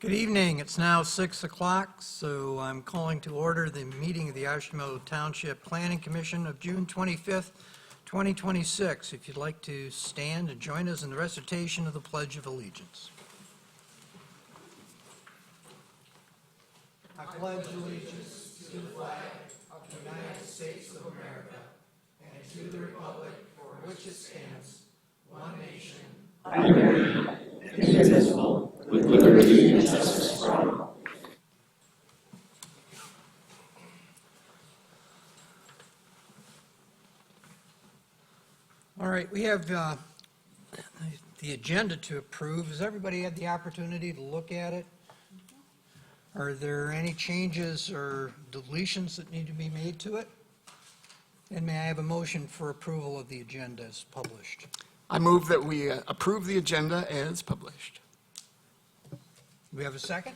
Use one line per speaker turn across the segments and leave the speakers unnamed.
Good evening. It's now 6 o'clock, so I'm calling to order the meeting of the Oshtemo Township Planning Commission of June 25th, 2026. If you'd like to stand and join us in the recitation of the Pledge of Allegiance. I pledge allegiance to the flag of the United States of America and to the republic for which it stands, one nation, under God, indivisible, with liberty and justice for all. All right, we have the agenda to approve. Has everybody had the opportunity to look at it? Are there any changes or deletions that need to be made to it? And may I have a motion for approval of the agenda as published?
I move that we approve the agenda as published.
Do we have a second?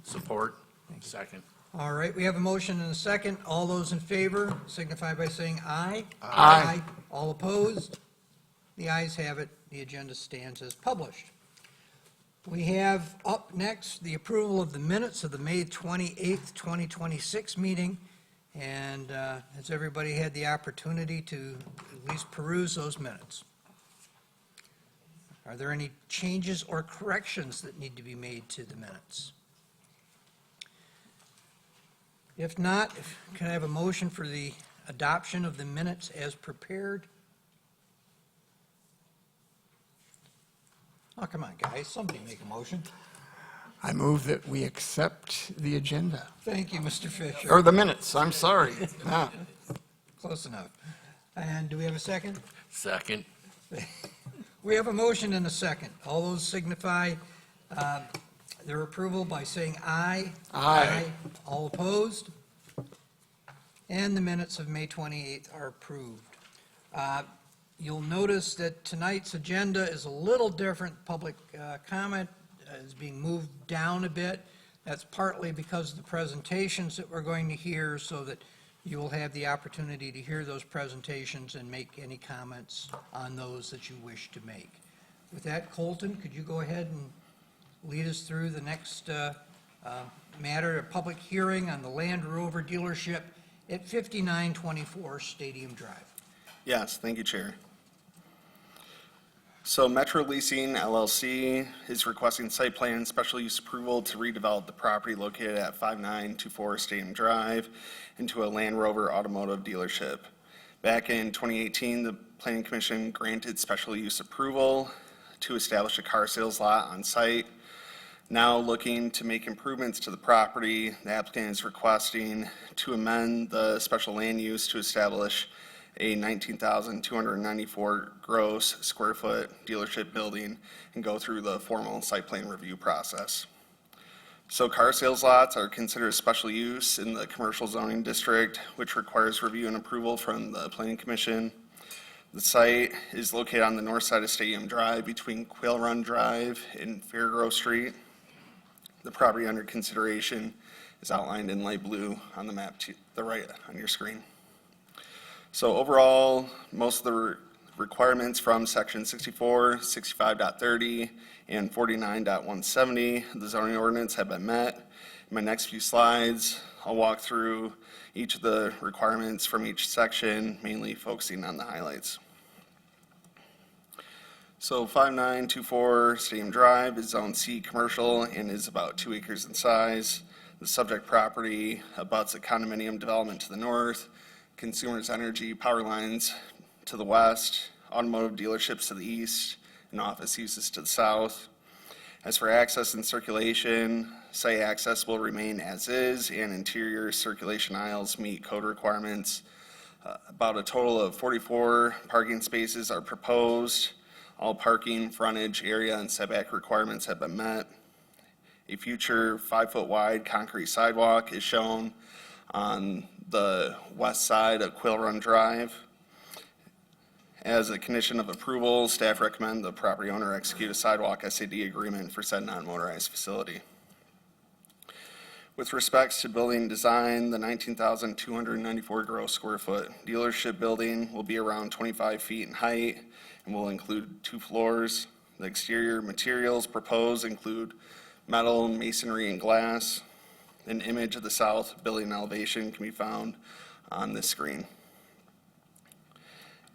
Support. Second.
All right, we have a motion and a second. All those in favor signify by saying aye.
Aye.
All opposed? The ayes have it. The agenda stands as published. We have up next the approval of the minutes of the May 28th, 2026 meeting. And has everybody had the opportunity to at least peruse those minutes? Are there any changes or corrections that need to be made to the minutes? If not, can I have a motion for the adoption of the minutes as prepared? Oh, come on, guys, somebody make a motion.
I move that we accept the agenda,
Thank you, Mr. Fisher.
or the minutes, I'm sorry. Ah,
Close enough. And do we have a second?
Second.
We have a motion and a second. All those signify their approval by saying aye.
Aye.
All opposed? And the minutes of May 28th are approved. You'll notice that tonight's agenda is a little different. Public comment is being moved down a bit. That's partly because of the presentations that we're going to hear, so that you will have the opportunity to hear those presentations and make any comments on those that you wish to make. With that, Colton, could you go ahead and lead us through the next matter, a public hearing on the Land Rover dealership at 5924 Stadium Drive?
Yes, thank you, Chair. So Metro Leasing LLC is requesting site plan and special use approval to redevelop the property located at 5924 Stadium Drive into a Land Rover automotive dealership. Back in 2018, the Planning Commission granted special use approval to establish a car sales lot on site. Now looking to make improvements to the property, the applicant is requesting to amend the special land use to establish a 19,294 gross square foot dealership building and go through the formal site plan review process. So car sales lots are considered special use in the commercial zoning district, which requires review and approval from the Planning Commission. The site is located on the north side of Stadium Drive between Quail Run Drive and Fairgrove Street. The property under consideration is outlined in light blue on the map to the right on your screen. So overall, most of the requirements from section 64, 65.30, and 49.170, the zoning ordinance have been met. In my next few slides, I'll walk through each of the requirements from each section, mainly focusing on the highlights. So 5924 Stadium Drive is Zone C commercial and is about 2 acres in size. The subject property abuts a condominium development to the north, Consumers Energy power lines to the west, automotive dealerships to the east, and office uses to the south. As for access and circulation, site access will remain as is, and interior circulation aisles meet code requirements. About a total of 44 parking spaces are proposed. All parking, frontage, area, and setback requirements have been met. A future 5-foot wide concrete sidewalk is shown on the west side of Quail Run Drive. As a condition of approval, staff recommend the property owner execute a sidewalk SAD agreement for said non-motorized facility. With respects to building design, the 19,294 gross square foot dealership building will be around 25 feet in height and will include 2 floors. The exterior materials proposed include metal, masonry, and glass. An image of the south building elevation can be found on this screen.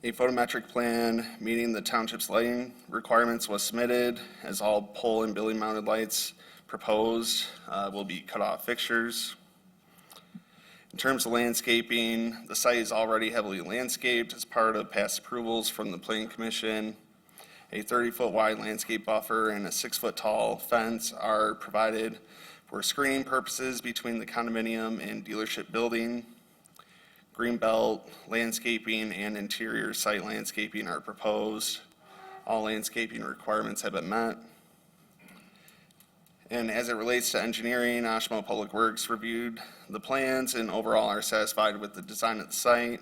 A photometric plan meeting the township's lighting requirements was submitted, as all pole and building mounted lights proposed will be cut-off fixtures. In terms of landscaping, the site is already heavily landscaped as part of past approvals from the Planning Commission. A 30-foot wide landscape buffer and a 6-foot tall fence are provided for screening purposes between the condominium and dealership building. Greenbelt landscaping and interior site landscaping are proposed. All landscaping requirements have been met. And as it relates to engineering, Oshtemo Public Works reviewed the plans and overall are satisfied with the design of the site.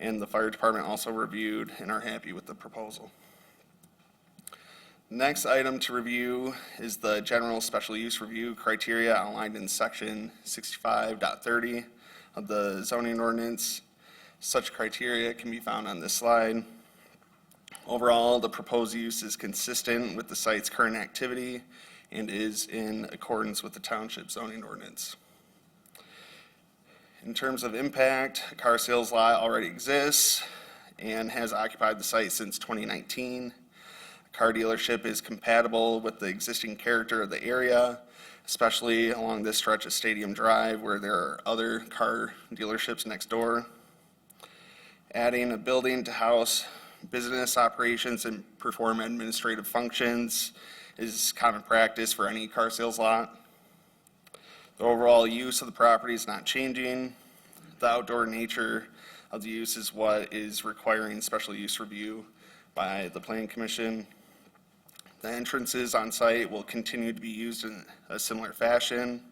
And the fire department also reviewed and are happy with the proposal. Next item to review is the general special use review criteria outlined in section 65.30 of the zoning ordinance. Such criteria can be found on this slide. Overall, the proposed use is consistent with the site's current activity and is in accordance with the township zoning ordinance. In terms of impact, a car sales lot already exists and has occupied the site since 2019. A car dealership is compatible with the existing character of the area, especially along this stretch of Stadium Drive where there are other car dealerships next door. Adding a building to house business operations and perform administrative functions is common practice for any car sales lot. The overall use of the property is not changing. The outdoor nature of the use is what is requiring special use review by the Planning Commission. The entrances on site will continue to be used in a similar fashion.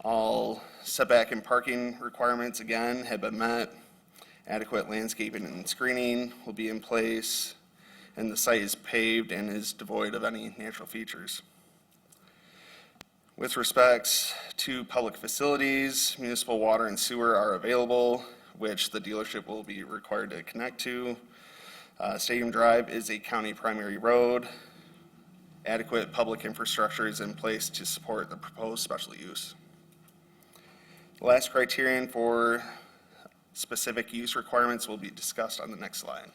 All setback and parking requirements, again, have been met. Adequate landscaping and screening will be in place, and the site is paved and is devoid of any natural features. With respects to public facilities, municipal water and sewer are available, which the dealership will be required to connect to. Stadium Drive is a county primary road. Adequate public infrastructure is in place to support the proposed special use. The last criterion for specific use requirements will be discussed on the next slide.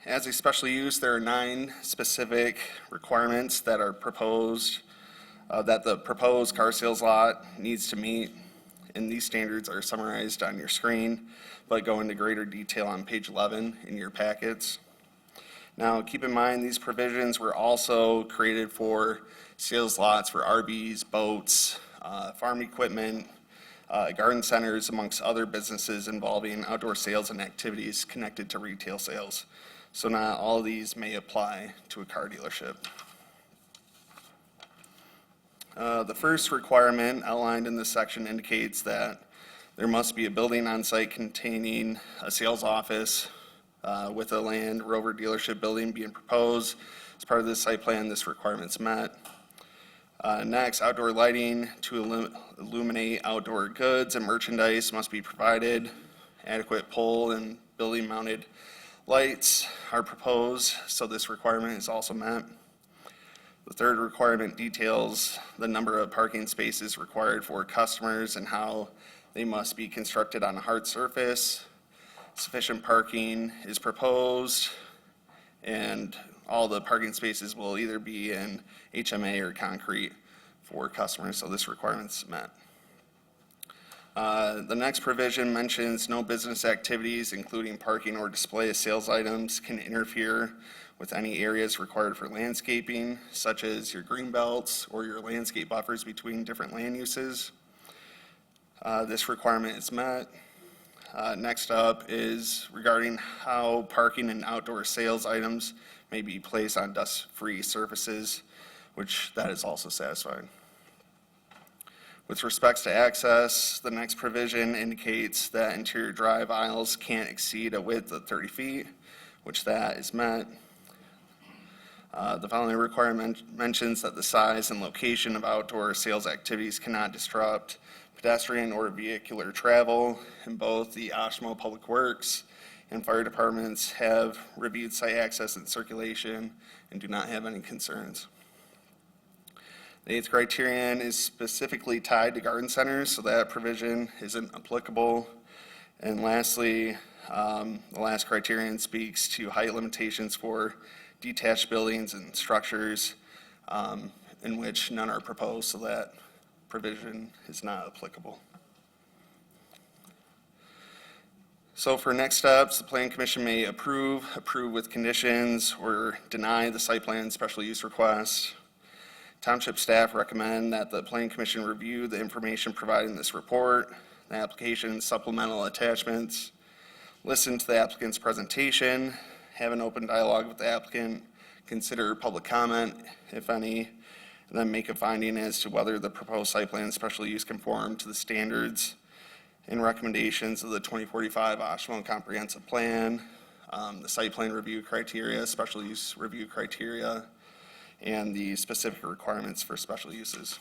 As a special use, there are 9 specific requirements that are proposed, that the proposed car sales lot needs to meet, and these standards are summarized on your screen, but go into greater detail on page 11 in your packets. Now, keep in mind, these provisions were also created for sales lots for RVs, boats, farm equipment, garden centers, amongst other businesses involving outdoor sales and activities connected to retail sales. So not all of these may apply to a car dealership. The first requirement outlined in this section indicates that there must be a building on site containing a sales office with a Land Rover dealership building being proposed. As part of this site plan, this requirement's met. Next, outdoor lighting to illuminate outdoor goods and merchandise must be provided. Adequate pole and building mounted lights are proposed, so this requirement is also met. The third requirement details the number of parking spaces required for customers and how they must be constructed on a hard surface. Sufficient parking is proposed, and all the parking spaces will either be in HMA or concrete for customers, so this requirement's met. The next provision mentions no business activities, including parking or display of sales items, can interfere with any areas required for landscaping, such as your green belts or your landscape buffers between different land uses. This requirement is met. Next up is regarding how parking and outdoor sales items may be placed on dust-free surfaces, which that is also satisfied. With respects to access, the next provision indicates that interior drive aisles can't exceed a width of 30 feet, which that is met. The following requirement mentions that the size and location of outdoor sales activities cannot disrupt pedestrian or vehicular travel in both the Oshtemo Public Works and fire departments have reviewed site access and circulation and do not have any concerns. The eighth criterion is specifically tied to garden centers, so that provision isn't applicable. And lastly, the last criterion speaks to height limitations for detached buildings and structures in which none are proposed, so that provision is not applicable. So for next steps, the Plan Commission may approve with conditions, or deny the site plan special use request. Township staff recommend that the Plan Commission review the information provided in this report, the application supplemental attachments, listen to the applicant's presentation, have an open dialogue with the applicant, consider public comment, if any, and then make a finding as to whether the proposed site plan special use conform to the standards and recommendations of the 2045 Oshtemo Comprehensive Plan, the site plan review criteria, special use review criteria, and the specific requirements for special uses.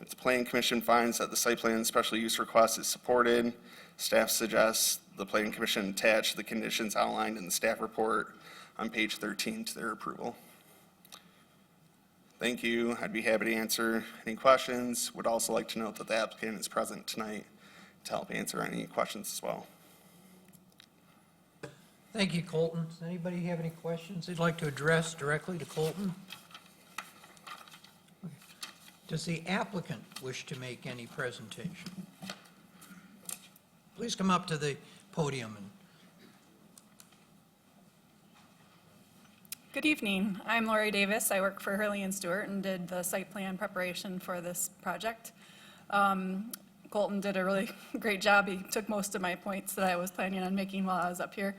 If the Planning Commission finds that the site plan special use request is supported, staff suggests the Planning Commission attach the conditions outlined in the staff report on page 13 to their approval. Thank you. I'd be happy to answer any questions. Would also like to note that the applicant is present tonight to help answer any questions as well.
Thank you, Colton. Does anybody have any questions they'd like to address directly to Colton? Does the applicant wish to make any presentation? Please come up to the podium.
Good evening. I'm Lori Davis. I work for Hurley and Stewart and did the site plan preparation for this project. Colton did a really great job. He took most of my points that I was planning on making while I was up here.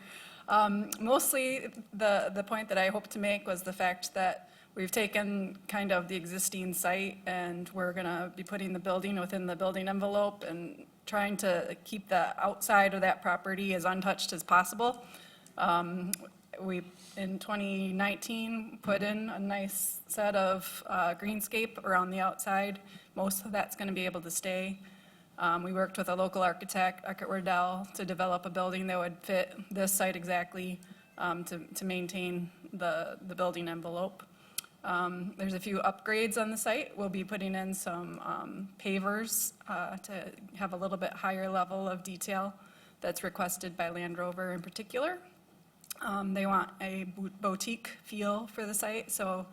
Mostly the point that I hope to make was the fact that we've taken kind of the existing site and we're going to be putting the building within the building envelope and trying to keep the outside of that property as untouched as possible. We, in 2019, put in a nice set of greenscape around the outside. Most of that's going to be able to stay. We worked with a local architect, Eckert Wardell, to develop a building that would fit this site exactly to maintain the building envelope. There's a few upgrades on the site. We'll be putting in some pavers to have a little bit higher level of detail that's requested by Land Rover in particular. They want a boutique feel for the site, so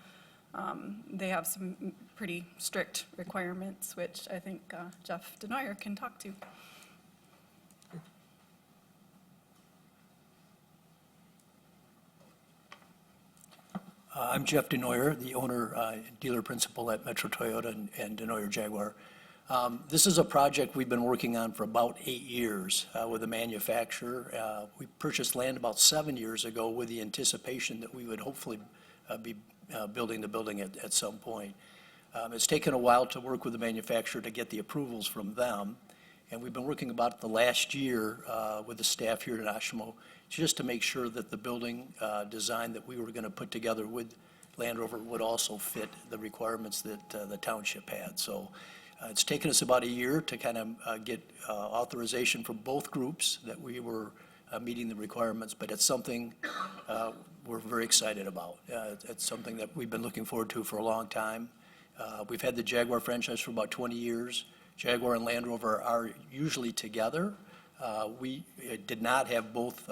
they have some pretty strict requirements, which I think Jeff Denoyer can talk to.
I'm Jeff Denoyer, the owner, dealer principal at Metro Toyota and Denoyer Jaguar. This is a project we've been working on for about 8 years with a manufacturer. We purchased land about 7 years ago with the anticipation that we would hopefully be building the building at some point. It's taken a while to work with the manufacturer to get the approvals from them, and we've been working about the last year with the staff here at Oshtemo just to make sure that the building design that we were going to put together with Land Rover would also fit the requirements that the township had. So it's taken us about a year to kind of get authorization from both groups that we were meeting the requirements, but it's something we're very excited about. It's something that we've been looking forward to for a long time. We've had the Jaguar franchise for about 20 years. Jaguar and Land Rover are usually together. We did not have both,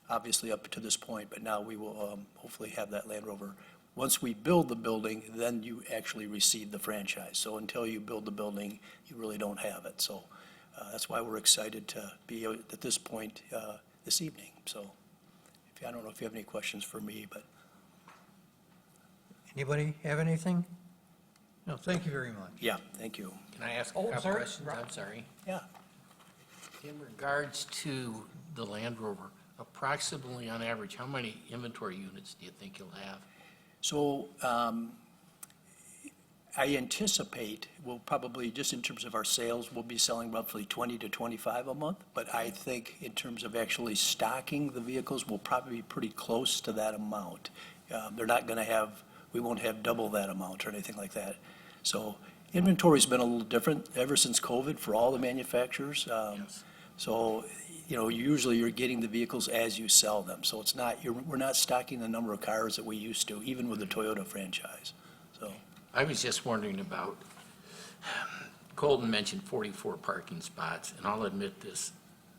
obviously, up to this point, but now we will hopefully have that Land Rover. Once we build the building, then you actually receive the franchise. So until you build the building, you really don't have it. So that's why we're excited to be at this point this evening. So I don't know if you have any questions for me, but.
Anybody have anything? No, thank you very much.
Yeah, thank you.
Can I ask a
Oh,
couple
sorry,
questions?
Rob.
I'm sorry.
Yeah.
In regards to the Land Rover, approximately on average, how many inventory units do you think you'll have?
So I anticipate we'll probably, just in terms of our sales, we'll be selling roughly 20 to 25 a month. But I think in terms of actually stocking the vehicles, we'll probably be pretty close to that amount. They're not going to have, we won't have double that amount or anything like that. So inventory's been a little different ever since COVID for all the manufacturers.
Yes.
So, usually you're getting the vehicles as you sell them. So it's not, we're not stocking the number of cars that we used to, even with the Toyota franchise. So,
I was just wondering about, Colton mentioned 44 parking spots, and I'll admit this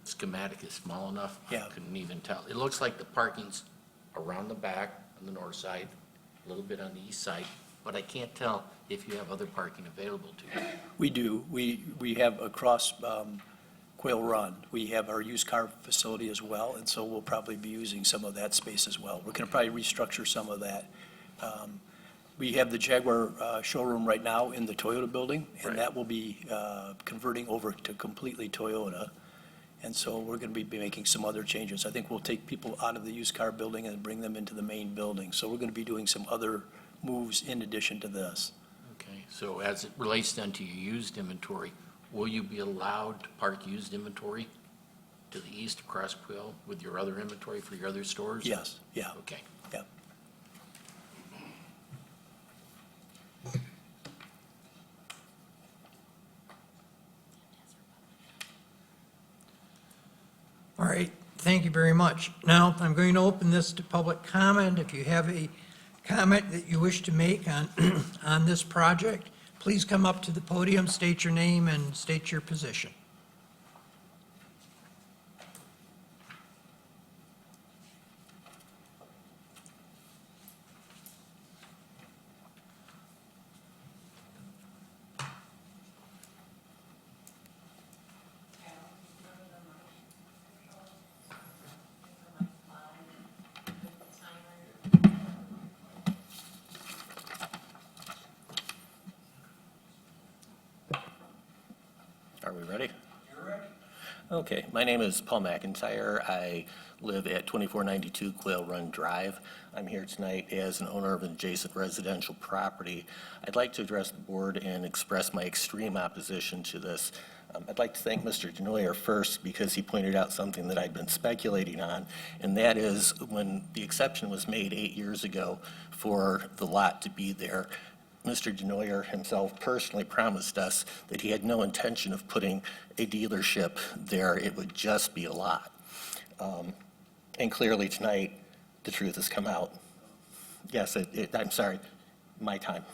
schematic is small enough, I
Yeah.
couldn't even tell. It looks like the parking's around the back on the north side, a little bit on the east side, but I can't tell if you have other parking available to you.
we do. We have across Quail Run, we have our used car facility as well, and so we'll probably be using some of that space as well. We're going to probably restructure some of that. We have the Jaguar showroom right now in the Toyota building,
Right.
and that will be converting over to completely Toyota. And so we're going to be making some other changes. I think we'll take people out of the used car building and bring them into the main building. So we're going to be doing some other moves in addition to this.
Okay, so as it relates then to your used inventory, will you be allowed to park used inventory to the east across Quill with your other inventory for your other stores?
Yes, yeah,
Okay.
yeah.
All right, thank you very much. Now, I'm going to open this to public comment. If you have a comment that you wish to make on, on this project, please come up to the podium, state your name, and state your position.
Are we ready? You're ready. Okay, my name is Paul McIntyre. I live at 2492 Quail Run Drive. I'm here tonight as an owner of an adjacent residential property. I'd like to address the board and express my extreme opposition to this. I'd like to thank Mr. Denoyer first because he pointed out something that I'd been speculating on, and that is when the exception was made 8 years ago for the lot to be there, Mr. Denoyer himself personally promised us that he had no intention of putting a dealership there. It would just be a lot. And clearly tonight, the truth has come out. Yes, I'm sorry, my time.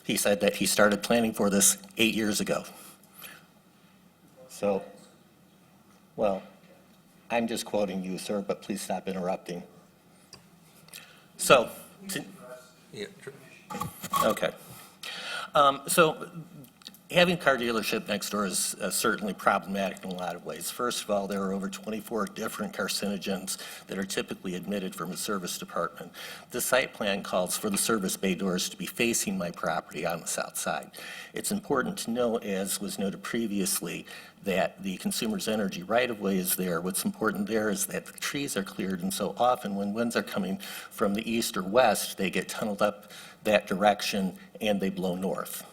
He said that he started planning for this 8 years ago. So, well, I'm just quoting you, sir, but please stop interrupting. So, okay. So having a car dealership next door is certainly problematic in a lot of ways. First of all, there are over 24 different carcinogens that are typically admitted from a service department. The site plan calls for the service bay doors to be facing my property on the south side. It's important to know, as was noted previously, that the consumer's energy right-of-way is there. What's important there is that the trees are cleared, and so often when winds are coming from the east or west, they get tunneled up that direction and they blow north.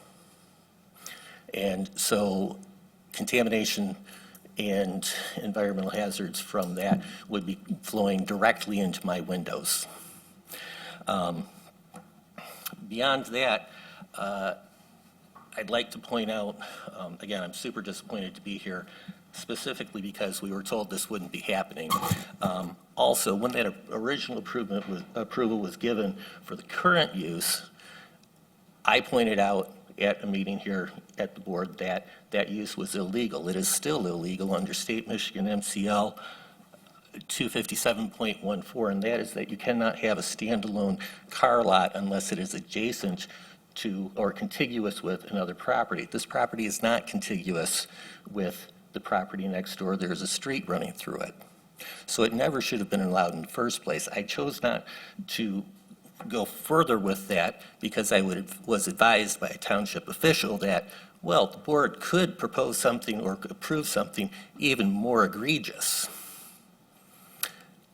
And so contamination and environmental hazards from that would be flowing directly into my windows. Beyond that, I'd like to point out, again, I'm super disappointed to be here, specifically because we were told this wouldn't be happening. Also, when that original approval was given for the current use, I pointed out at a meeting here at the board that that use was illegal. It is still illegal under state Michigan MCL 257.14, and that is that you cannot have a standalone car lot unless it is adjacent to or contiguous with another property. This property is not contiguous with the property next door. There's a street running through it. So it never should have been allowed in the first place. I chose not to go further with that because I was advised by a township official that, well, the board could propose something or approve something even more egregious.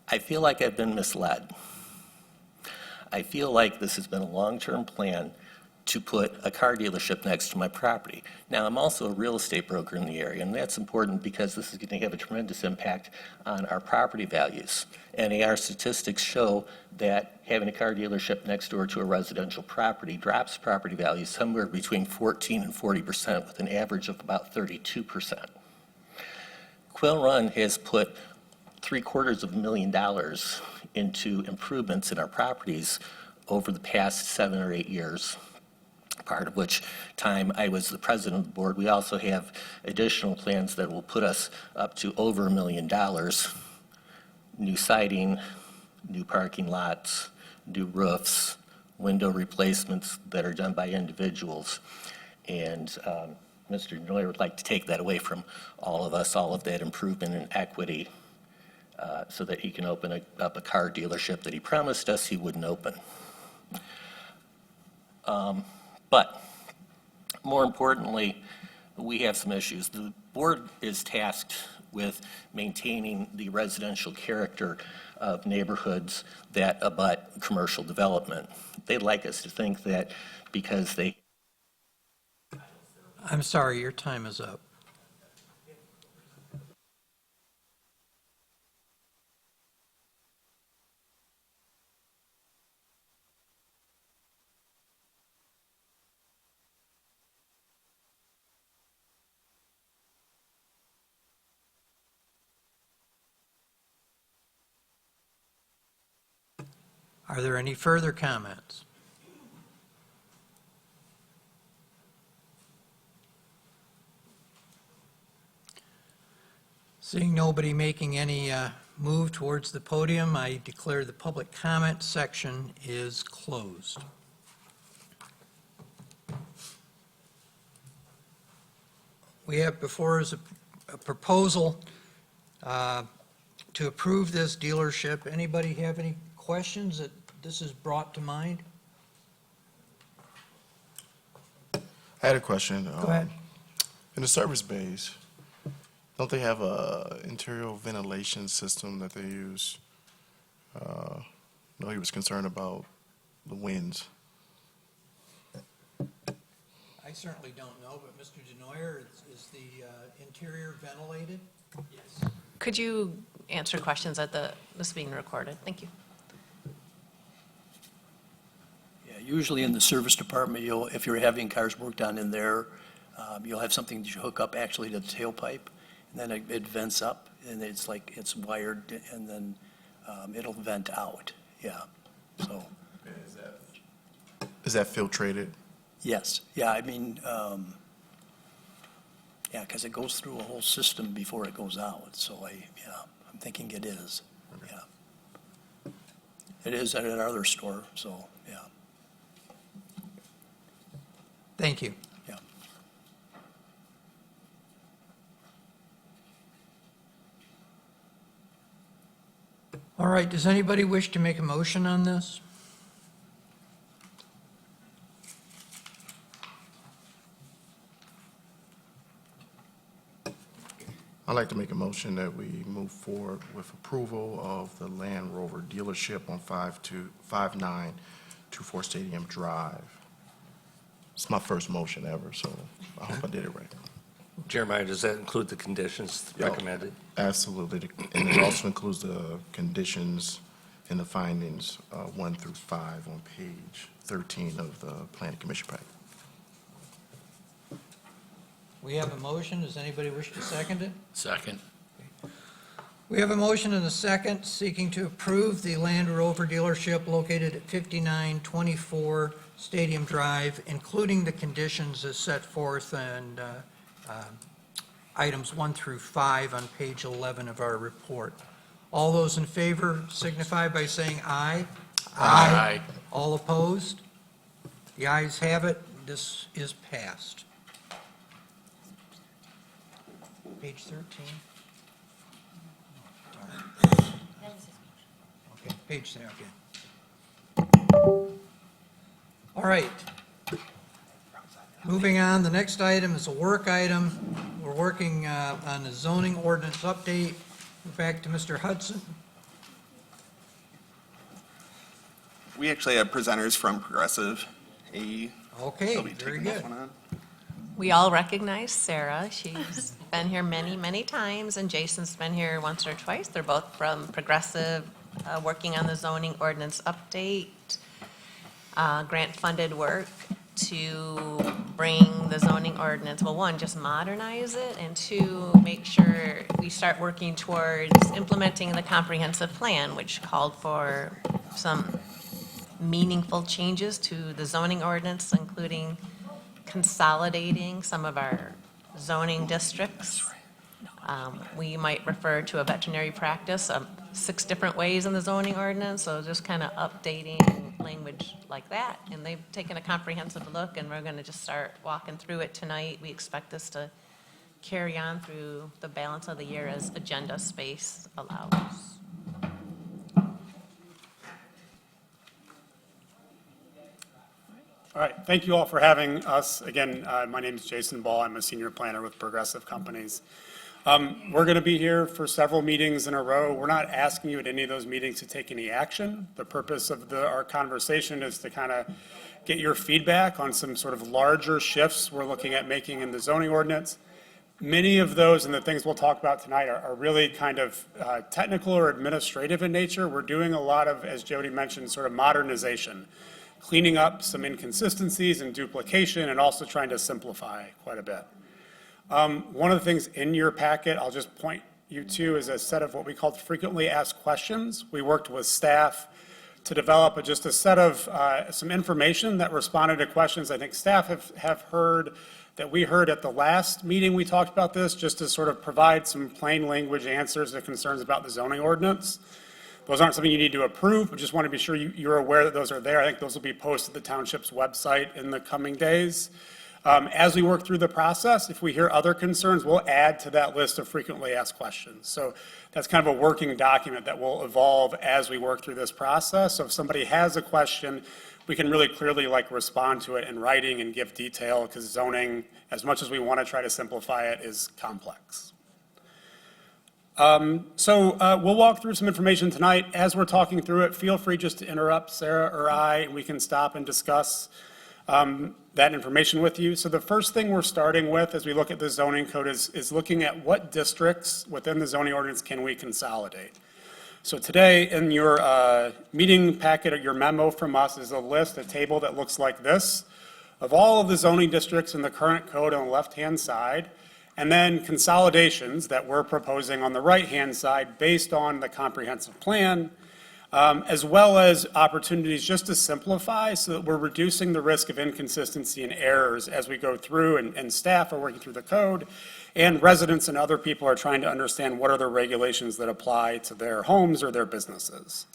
I feel like I've been misled. I feel like this has been a long-term plan to put a car dealership next to my property. Now, I'm also a real estate broker in the area, and that's important because this is going to have a tremendous impact on our property values. NAR statistics show that having a car dealership next door to a residential property drops property values somewhere between 14 and 40%, with an average of about 32%. Quill Run has put $750,000 into improvements in our properties over the past 7 or 8 years, part of which time I was the president of the board. We also have additional plans that will put us up to over $1 million. New siding, new parking lots, new roofs, window replacements that are done by individuals. And Mr. Neuer would like to take that away from all of us, all of that improvement in equity, so that he can open up a car dealership that he promised us he wouldn't open. But more importantly, we have some issues. The board is tasked with maintaining the residential character of neighborhoods that abut commercial development. They'd like us to think that because they...
I'm sorry, your time is up. Are there any further comments? Seeing nobody making any move towards the podium, I declare the public comment section is closed. We have before us a proposal to approve this dealership. Anybody have any questions that this has brought to mind?
I had a question.
Go ahead.
In the service bays, don't they have a interior ventilation system that they use? No, he was concerned about the winds.
I certainly don't know, but Mr. DeNoyer, is the interior ventilated? Yes.
Could you answer questions at this is being recorded? Thank you.
Yeah, usually in the service department, if you're having cars worked on in there, you'll have something that you hook up actually to the tailpipe, and then it vents up, and it's like it's wired, and then it'll vent out, yeah, so,
Is that filtrated?
yes, yeah, I mean, yeah, because it goes through a whole system before it goes out, so I'm thinking it is, yeah. It is at our other store, so, yeah,
Thank you.
yeah.
All right, does anybody wish to make a motion on this?
I'd like to make a motion that we move forward with approval of the Land Rover dealership on 5924 Stadium Drive. It's my first motion ever, so I hope I did it right.
Jeremiah, does that include the conditions
Yeah.
recommended?
Absolutely, and it also includes the conditions and the findings, 1 through 5 on page 13 of the Planning Commission packet.
We have a motion. Does anybody wish to second it?
Second.
We have a motion and a second seeking to approve the Land Rover dealership located at 5924 Stadium Drive, including the conditions as set forth and items 1 through 5 on page 11 of our report. All those in favor signify by saying aye.
Aye.
All opposed? The ayes have it. This is passed. Page 13. Okay, page there, okay. All right. Moving on, the next item is a work item. We're working on the zoning ordinance update. Back to Mr. Hudson.
We actually have presenters from Progressive AE.
Okay,
They'll be
very
taking this
good.
one on.
We all recognize Sarah. She's been here many, many times, and Jason's been here once or twice. They're both from Progressive, working on the zoning ordinance update, grant-funded work to bring the zoning ordinance, well, one, just modernize it, and two, make sure we start working towards implementing the comprehensive plan, which called for some meaningful changes to the zoning ordinance, including consolidating some of our zoning districts. We might refer to a veterinary practice, 6 different ways in the zoning ordinance, so just kind of updating language like that. And they've taken a comprehensive look, and we're going to just start walking through it tonight. We expect this to carry on through the balance of the year as agenda space allows.
All right, thank you all for having us. Again, my name is Jason Ball. I'm a senior planner with Progressive Companies. We're going to be here for several meetings in a row. We're not asking you at any of those meetings to take any action. The purpose of our conversation is to kind of get your feedback on some sort of larger shifts we're looking at making in the zoning ordinance. Many of those and the things we'll talk about tonight are really kind of technical or administrative in nature. We're doing a lot of, as Jody mentioned, sort of modernization, cleaning up some inconsistencies and duplication, and also trying to simplify quite a bit. One of the things in your packet, I'll just point you to, is a set of what we called frequently asked questions. We worked with staff to develop just a set of some information that responded to questions I think staff have heard, that we heard at the last meeting we talked about this, just to sort of provide some plain language answers to concerns about the zoning ordinance. Those aren't something you need to approve, but just want to be sure you're aware that those are there. I think those will be posted to the township's website in the coming days. As we work through the process, if we hear other concerns, we'll add to that list of frequently asked questions. So that's kind of a working document that will evolve as we work through this process. So if somebody has a question, we can really clearly respond to it in writing and give detail, because zoning, as much as we want to try to simplify it, is complex. We'll walk through some information tonight. As we're talking through it, feel free just to interrupt Sarah or I, and we can stop and discuss that information with you. So the first thing we're starting with as we look at the zoning code is looking at what districts within the zoning ordinance can we consolidate. So today in your meeting packet or your memo from us is a list, a table that looks like this, of all of the zoning districts in the current code on the left-hand side, and then consolidations that we're proposing on the right-hand side based on the comprehensive plan, as well as opportunities just to simplify so that we're reducing the risk of inconsistency and errors as we go through, and staff are working through the code, and residents and other people are trying to understand what are the regulations that apply to their homes or their businesses.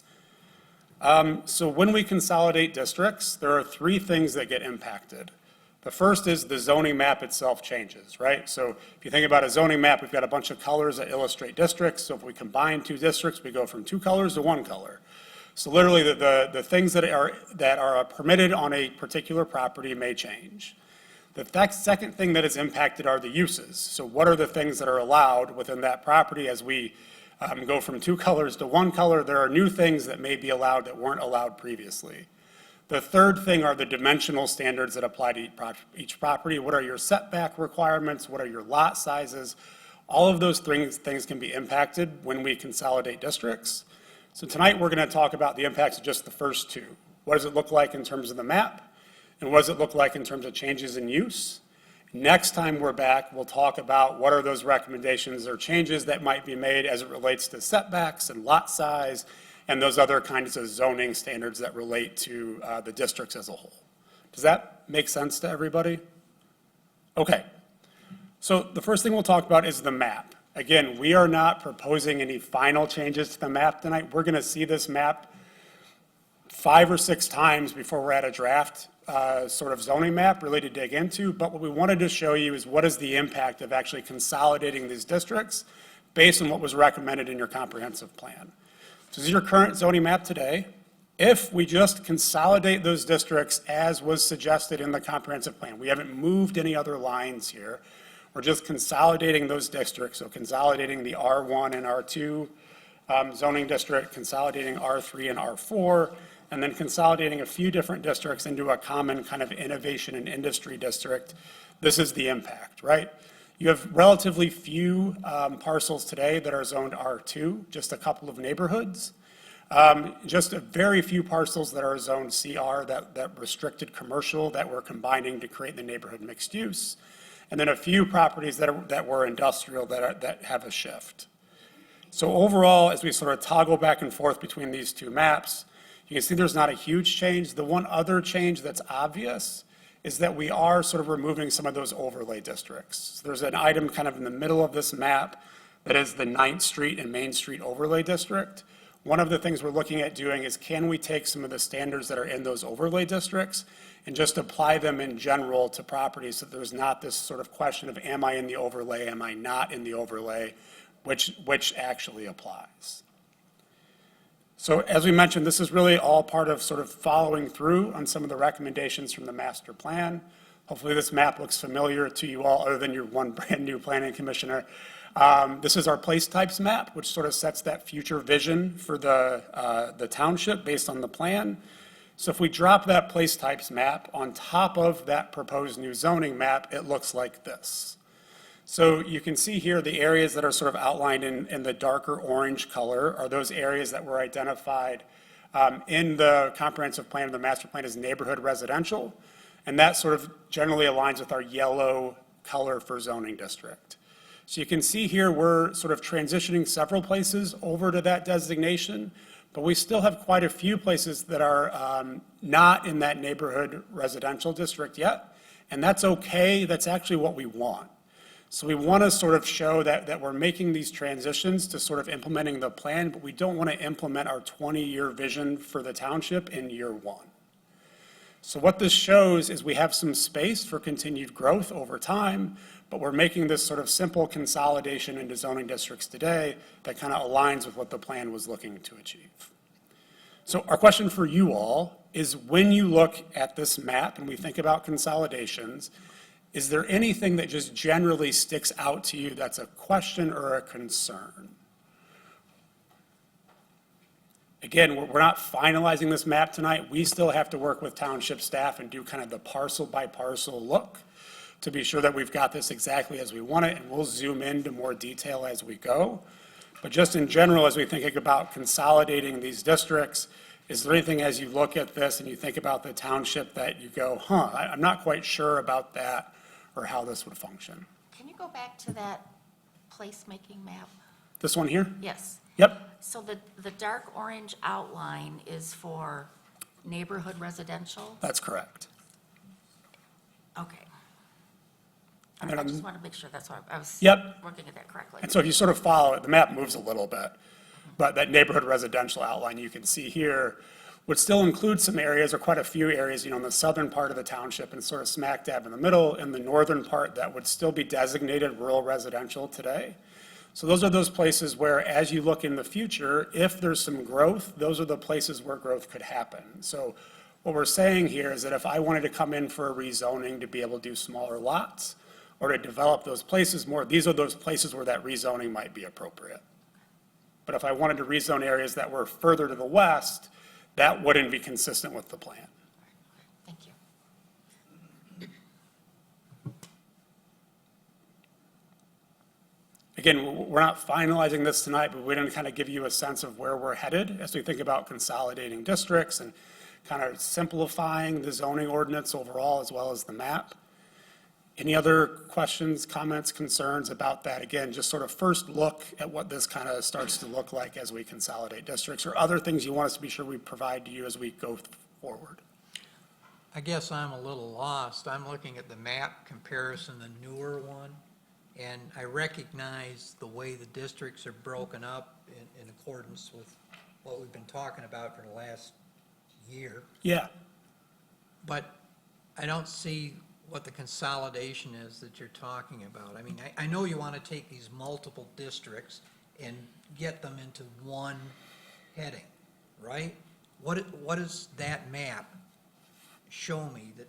So when we consolidate districts, there are 3 things that get impacted. The first is the zoning map itself changes, right? So if you think about a zoning map, we've got a bunch of colors that illustrate districts. So if we combine 2 districts, we go from 2 colors to 1 color. So literally the things that are permitted on a particular property may change. The second thing that is impacted are the uses. So what are the things that are allowed within that property as we go from 2 colors to 1 color? There are new things that may be allowed that weren't allowed previously. The third thing are the dimensional standards that apply to each property. What are your setback requirements? What are your lot sizes? All of those things can be impacted when we consolidate districts. So tonight we're going to talk about the impacts of just the first 2. What does it look like in terms of the map? And what does it look like in terms of changes in use? Next time we're back, we'll talk about what are those recommendations or changes that might be made as it relates to setbacks and lot size and those other kinds of zoning standards that relate to the districts as a whole. Does that make sense to everybody? Okay. So the first thing we'll talk about is the map. Again, we are not proposing any final changes to the map tonight. We're going to see this map 5 or 6 times before we're at a draft sort of zoning map really to dig into. But what we wanted to show you is what is the impact of actually consolidating these districts based on what was recommended in your comprehensive plan. So this is your current zoning map today. If we just consolidate those districts as was suggested in the comprehensive plan, we haven't moved any other lines here. We're just consolidating those districts, so consolidating the R1 and R2 zoning district, consolidating R3 and R4, and then consolidating a few different districts into a common kind of innovation and industry district, this is the impact, right? You have relatively few parcels today that are zoned R2, just a couple of neighborhoods. Just a very few parcels that are zoned CR, that restricted commercial, that we're combining to create the neighborhood mixed use. And then a few properties that were industrial that have a shift. So overall, as we sort of toggle back and forth between these two maps, you can see there's not a huge change. The one other change that's obvious is that we are sort of removing some of those overlay districts. So there's an item kind of in the middle of this map that is the 9th Street and Main Street overlay district. One of the things we're looking at doing is, can we take some of the standards that are in those overlay districts and just apply them in general to properties so that there's not this sort of question of, am I in the overlay, am I not in the overlay, which actually applies. So as we mentioned, this is really all part of sort of following through on some of the recommendations from the master plan. Hopefully this map looks familiar to you all, other than your one brand new planning commissioner. This is our place types map, which sort of sets that future vision for the township based on the plan. So if we drop that place types map on top of that proposed new zoning map, it looks like this. So you can see here the areas that are sort of outlined in the darker orange color are those areas that were identified in the comprehensive plan and the master plan as neighborhood residential. And that sort of generally aligns with our yellow color for zoning district. So you can see here we're sort of transitioning several places over to that designation, but we still have quite a few places that are not in that neighborhood residential district yet. And that's okay, that's actually what we want. So we want to sort of show that we're making these transitions to sort of implementing the plan, but we don't want to implement our 20-year vision for the township in year one. So what this shows is we have some space for continued growth over time, but we're making this sort of simple consolidation into zoning districts today that kind of aligns with what the plan was looking to achieve. So our question for you all is, when you look at this map and we think about consolidations, is there anything that just generally sticks out to you that's a question or a concern? Again, we're not finalizing this map tonight. We still have to work with township staff and do kind of the parcel by parcel look to be sure that we've got this exactly as we want it, and we'll zoom into more detail as we go. But just in general, as we think about consolidating these districts, is there anything as you look at this and you think about the township that you go, I'm not quite sure about that, or how this would function?
Can you go back to that placemaking map?
This one here?
Yes.
Yep.
So the dark orange outline is for neighborhood residential?
That's correct.
Okay.
And
I
then
just want to make sure that's what I was
Yep.
working at that correctly.
And so if you sort of follow it, the map moves a little bit, but that neighborhood residential outline you can see here would still include some areas, or quite a few areas, in the southern part of the township and sort of smack dab in the middle, in the northern part that would still be designated rural residential today. So those are those places where, as you look in the future, if there's some growth, those are the places where growth could happen. So what we're saying here is that if I wanted to come in for a rezoning to be able to do smaller lots, or to develop those places more, these are those places where that rezoning might be appropriate. But if I wanted to rezone areas that were further to the west, that wouldn't be consistent with the plan.
Thank you.
Again, we're not finalizing this tonight, but we're going to kind of give you a sense of where we're headed as we think about consolidating districts and kind of simplifying the zoning ordinance overall, as well as the map. Any other questions, comments, concerns about that? Again, just sort of first look at what this kind of starts to look like as we consolidate districts, or other things you want us to be sure we provide to you as we go forward.
I guess I'm a little lost. I'm looking at the map comparison, the newer one, and I recognize the way the districts are broken up in accordance with what we've been talking about for the last year.
Yeah.
But I don't see what the consolidation is that you're talking about. I mean, I know you want to take these multiple districts and get them into one heading, right? What does that map show me that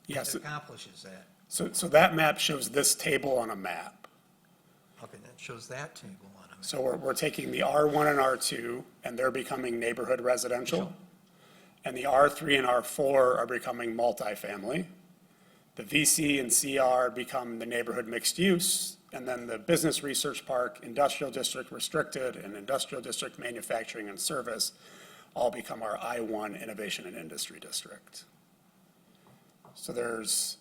Yes.
accomplishes that?
So that map shows this table on a map.
Okay, that shows that table on a map.
So we're taking the R1 and R2, and they're becoming neighborhood residential. and the R3 and R4 are becoming multifamily. The VC and CR become the neighborhood mixed use, and then the business research park, industrial district restricted, and industrial district manufacturing and service all become our I1 innovation and industry district. So there's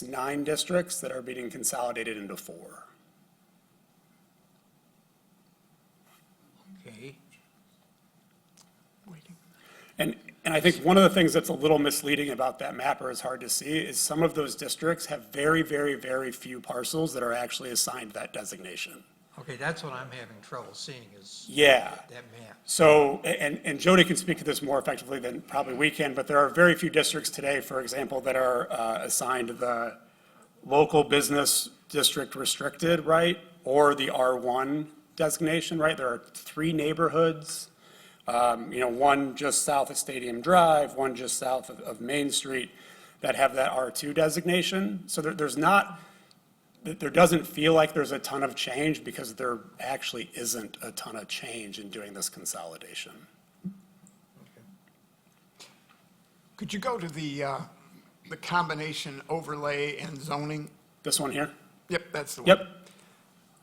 9 districts that are being consolidated into 4.
Okay.
And I think one of the things that's a little misleading about that map, or is hard to see, is some of those districts have very, very, very few parcels that are actually assigned that designation.
Okay, that's what I'm having trouble seeing is
Yeah.
that map.
So, and Jody can speak to this more effectively than probably we can, but there are very few districts today, for example, that are assigned the local business district restricted, right? Or the R1 designation, right? There are 3 neighborhoods, one just south of Stadium Drive, one just south of Main Street that have that R2 designation. So there doesn't feel like there's a ton of change because there actually isn't a ton of change in doing this consolidation.
Could you go to the combination overlay and zoning?
This one here?
Yep, that's the one.
Yep.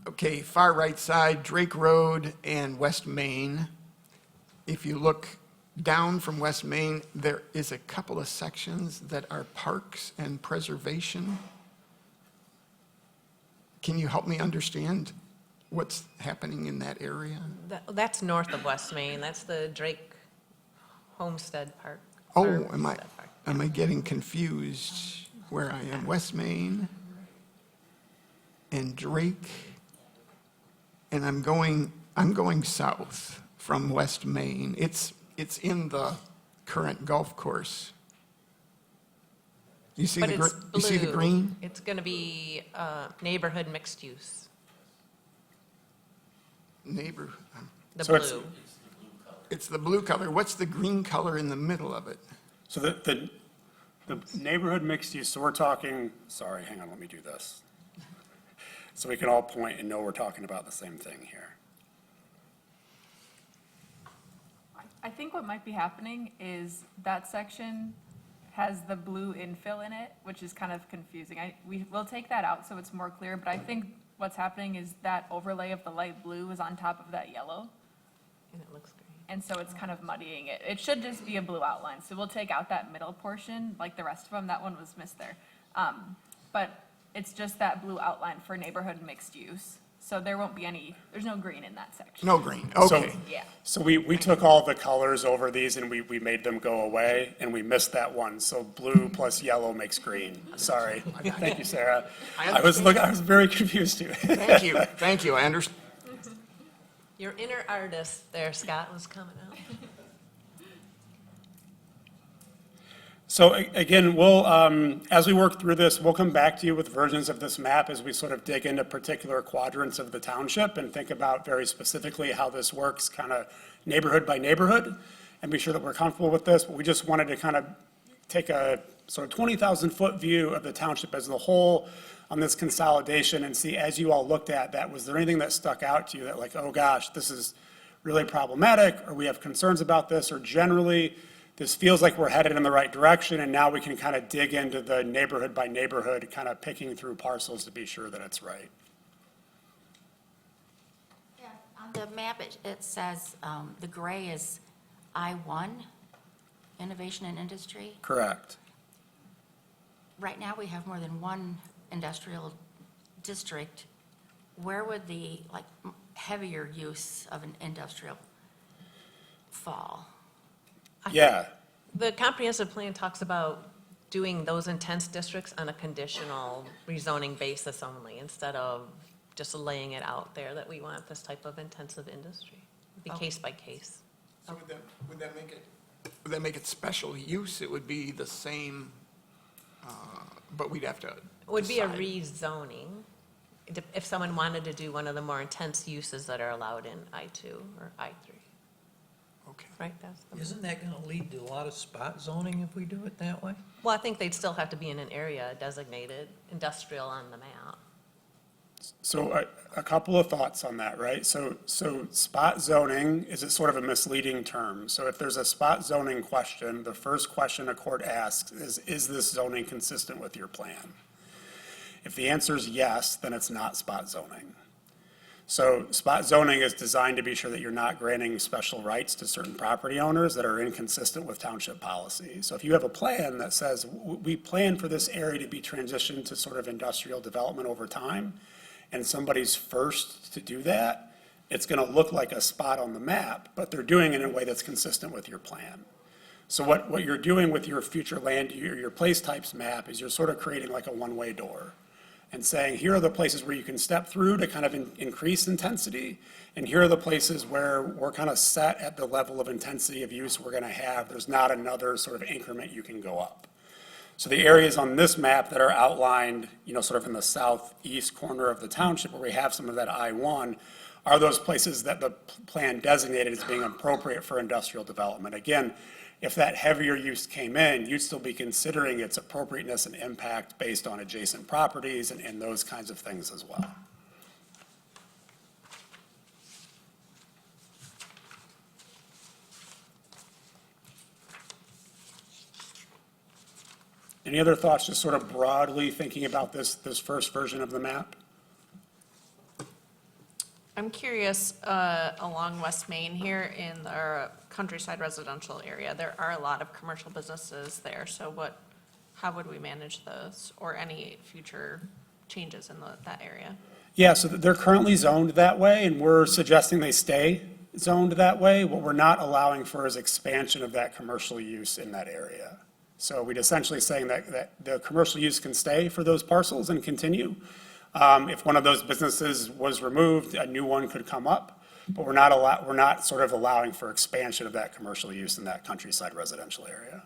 Okay, far right side, Drake Road and West Main. If you look down from West Main, there is a couple of sections that are parks and preservation. Can you help me understand what's happening in that area?
That's north of West Main. That's the Drake Homestead Park.
Oh,
or
am I
Homestead Park.
getting confused where I am? West Main and Drake, and I'm going south from West Main. It's in the current golf course. You see
But
the
it's
you see the
blue.
green?
It's going to be neighborhood mixed use,
Neighbor.
the
So it's-
blue.
It's the blue color. What's the green color in the middle of it?
So the neighborhood mixed use, so we're talking, sorry, hang on, let me do this. So we can all point and know we're talking about the same thing here.
I think what might be happening is that section has the blue infill in it, which is kind of confusing. We will take that out so it's more clear, but I think what's happening is that overlay of the light blue is on top of that yellow,
And it looks green.
and so it's kind of muddying it. It should just be a blue outline, so we'll take out that middle portion, like the rest of them, that one was missed there. But it's just that blue outline for neighborhood mixed use, so there won't be there's no green in that section.
No green.
So-
Okay.
Yeah.
So we took all the colors over these and we made them go away and we missed that one. So blue plus yellow makes green. Sorry. Thank you, Sarah. I was very confused too.
Thank you. Thank you. I understand.
Your inner artist there, Scott, was coming out.
So again, we'll, as we work through this, we'll come back to you with versions of this map as we sort of dig into particular quadrants of the township and think about very specifically how this works kind of neighborhood by neighborhood and be sure that we're comfortable with this. But we just wanted to kind of take a sort of 20,000-foot view of the township as a whole on this consolidation and see, as you all looked at that, was there anything that stuck out to you that like, oh gosh, this is really problematic, or we have concerns about this, or generally, this feels like we're headed in the right direction, and now we can kind of dig into the neighborhood by neighborhood, kind of picking through parcels to be sure that it's right.
Yeah, on the map, it says the gray is I1, innovation and industry.
Correct.
Right now, we have more than one industrial district. Where would the, like, heavier use of an industrial fall?
Yeah,
The comprehensive plan talks about doing those intense districts on a conditional rezoning basis only, instead of just laying it out there that we want this type of intensive industry. It'd be case by case.
So would that make it special use? It would be the same, but we'd have to
It would be a
decide.
rezoning, if someone wanted to do one of the more intense uses that are allowed in I2 or I3,
Okay.
right? That's the-
Isn't that going to lead to a lot of spot zoning if we do it that way?
Well, I think they'd still have to be in an area designated industrial on the map.
So a couple of thoughts on that, right? So spot zoning is sort of a misleading term. So if there's a spot zoning question, the first question a court asks is this zoning consistent with your plan? If the answer is yes, then it's not spot zoning. So spot zoning is designed to be sure that you're not granting special rights to certain property owners that are inconsistent with township policy. So if you have a plan that says, we plan for this area to be transitioned to sort of industrial development over time, and somebody's first to do that, it's gonna look like a spot on the map, but they're doing it in a way that's consistent with your plan. So what you're doing with your future land, your place types map, is you're sort of creating like a one-way door and saying, here are the places where you can step through to kind of increase intensity, and here are the places where we're kind of set at the level of intensity of use we're gonna have. There's not another sort of increment you can go up. So the areas on this map that are outlined, sort of in the southeast corner of the township where we have some of that I-1, are those places that the plan designated as being appropriate for industrial development. Again, if that heavier use came in, you'd still be considering its appropriateness and impact based on adjacent properties and those kinds of things as well. Any other thoughts, just sort of broadly thinking about this first version of the map?
I'm curious, along West Main here in our countryside residential area, there are a lot of commercial businesses there, so how would we manage those, or any future changes in that area?
Yeah, so they're currently zoned that way, and we're suggesting they stay zoned that way. What we're not allowing for is expansion of that commercial use in that area. So we'd essentially saying that the commercial use can stay for those parcels and continue. If one of those businesses was removed, a new one could come up, but we're not sort of allowing for expansion of that commercial use in that countryside residential area.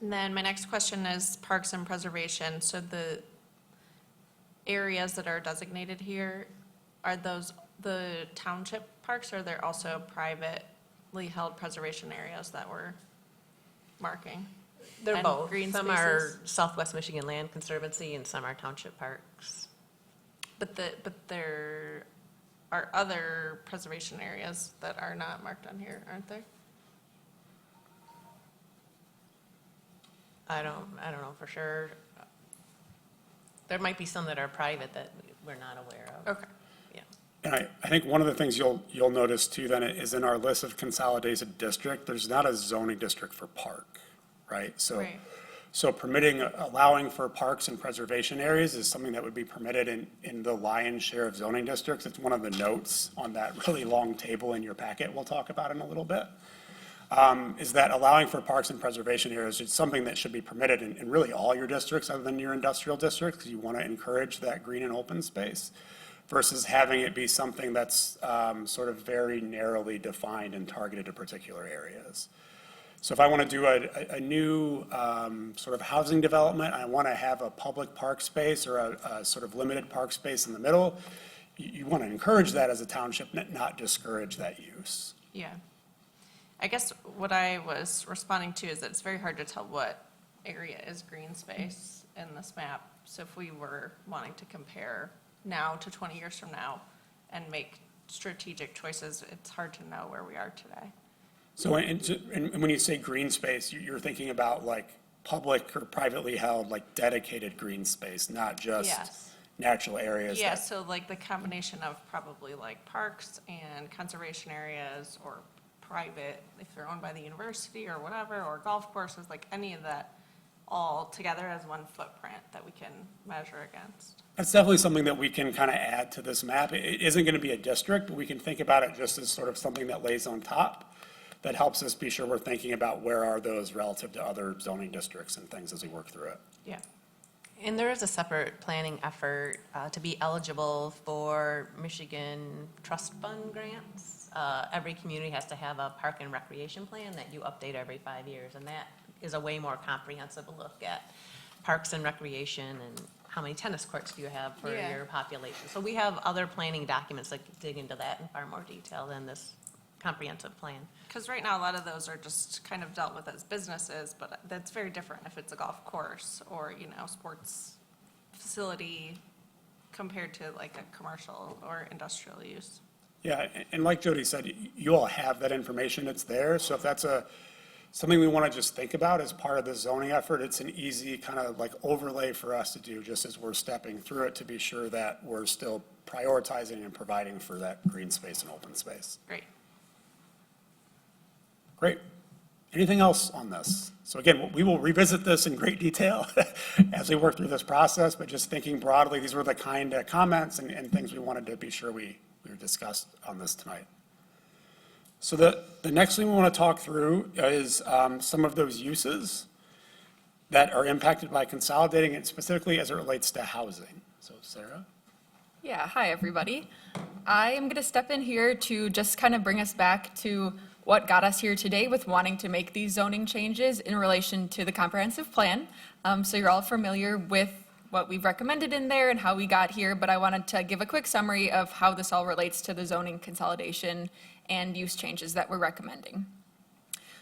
And then my next question is parks and preservation. So the areas that are designated here, are those the township parks, or are there also privately held preservation areas that we're marking?
They're
And
both.
green
Some
spaces?
are Southwest Michigan Land Conservancy and some are township parks.
But there are other preservation areas that are not marked on here, aren't there?
I don't know for sure. There might be some that are private that we're not aware of.
Okay.
Yeah.
And I think one of the things you'll notice too then is in our list of consolidated district, there's not a zoning district for park, right?
Right.
So allowing for parks and preservation areas is something that would be permitted in the lion's share of zoning districts. It's one of the notes on that really long table in your packet we'll talk about in a little bit. Is that allowing for parks and preservation areas is something that should be permitted in really all your districts other than your industrial districts, because you want to encourage that green and open space, versus having it be something that's sort of very narrowly defined and targeted to particular areas. So if I want to do a new sort of housing development, I want to have a public park space or a sort of limited park space in the middle, you want to encourage that as a township, not discourage that use.
Yeah. I guess what I was responding to is that it's very hard to tell what area is green space in this map. So if we were wanting to compare now to 20 years from now and make strategic choices, it's hard to know where we are today.
So and when you say green space, you're thinking about like public or privately held, like dedicated green space, not just
Yes.
natural areas.
Yeah,
that-
so like the combination of probably like parks and conservation areas, or private, if they're owned by the university or whatever, or golf courses, like any of that all together as one footprint that we can measure against.
That's definitely something that we can kind of add to this map. It isn't going to be a district, but we can think about it just as sort of something that lays on top that helps us be sure we're thinking about where are those relative to other zoning districts and things as we work through it.
Yeah.
And there is a separate planning effort to be eligible for Michigan Trust Fund grants. Every community has to have a park and recreation plan that you update every 5 years, and that is a way more comprehensive look at parks and recreation and how many tennis courts do you have for
Yeah.
your population. So we have other planning documents that dig into that in far more detail than this comprehensive plan.
Because right now, a lot of those are just kind of dealt with as businesses, but that's very different if it's a golf course or, sports facility compared to like a commercial or industrial use?
Yeah, and like Jody said, you all have that information, it's there, so if that's something we want to just think about as part of the zoning effort, it's an easy kind of like overlay for us to do just as we're stepping through it to be sure that we're still prioritizing and providing for that green space and open space.
Great.
Great. Anything else on this? So again, we will revisit this in great detail as we work through this process, but just thinking broadly, these were the kind of comments and things we wanted to be sure we discussed on this tonight. So the next thing we want to talk through is some of those uses that are impacted by consolidating, and specifically as it relates to housing. So Sarah?
Yeah, hi, everybody. I am going to step in here to just kind of bring us back to what got us here today with wanting to make these zoning changes in relation to the comprehensive plan. So you're all familiar with what we've recommended in there and how we got here, but I wanted to give a quick summary of how this all relates to the zoning consolidation and use changes that we're recommending.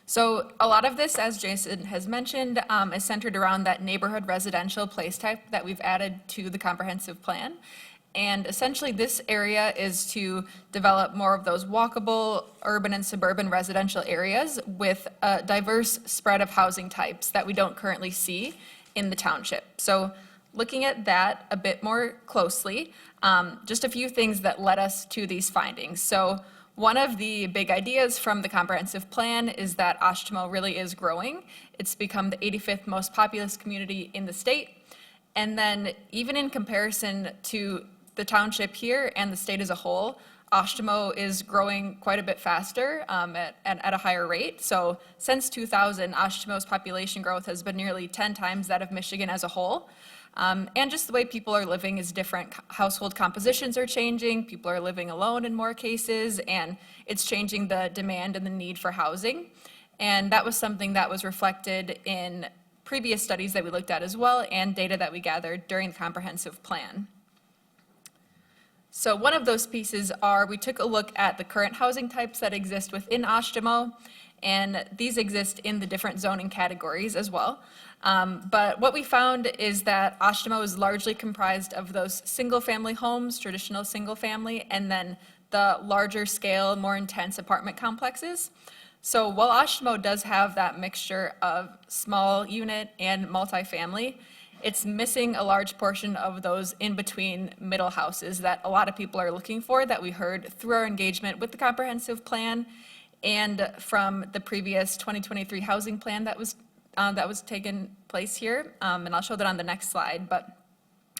So a lot of this, as Jason has mentioned, is centered around that neighborhood residential place type that we've added to the comprehensive plan. And essentially, this area is to develop more of those walkable urban and suburban residential areas with a diverse spread of housing types that we don't currently see in the township. So looking at that a bit more closely, just a few things that led us to these findings. So one of the big ideas from the comprehensive plan is that Oshtemo really is growing. It's become the 85th most populous community in the state. And then even in comparison to the township here and the state as a whole, Oshtemo is growing quite a bit faster at a higher rate. So since 2000, Oshtemo's population growth has been nearly 10 times that of Michigan as a whole. And just the way people are living is different. Household compositions are changing, people are living alone in more cases, and it's changing the demand and the need for housing. And that was something that was reflected in previous studies that we looked at as well, and data that we gathered during the comprehensive plan. So one of those pieces are, we took a look at the current housing types that exist within Oshtemo, and these exist in the different zoning categories as well. But what we found is that Oshtemo is largely comprised of those single-family homes, traditional single-family, and then the larger scale, more intense apartment complexes. So while Oshtemo does have that mixture of small unit and multifamily, it's missing a large portion of those in-between middle houses that a lot of people are looking for, that we heard through our engagement with the comprehensive plan and from the previous 2023 housing plan that was taken place here. And I'll show that on the next slide. But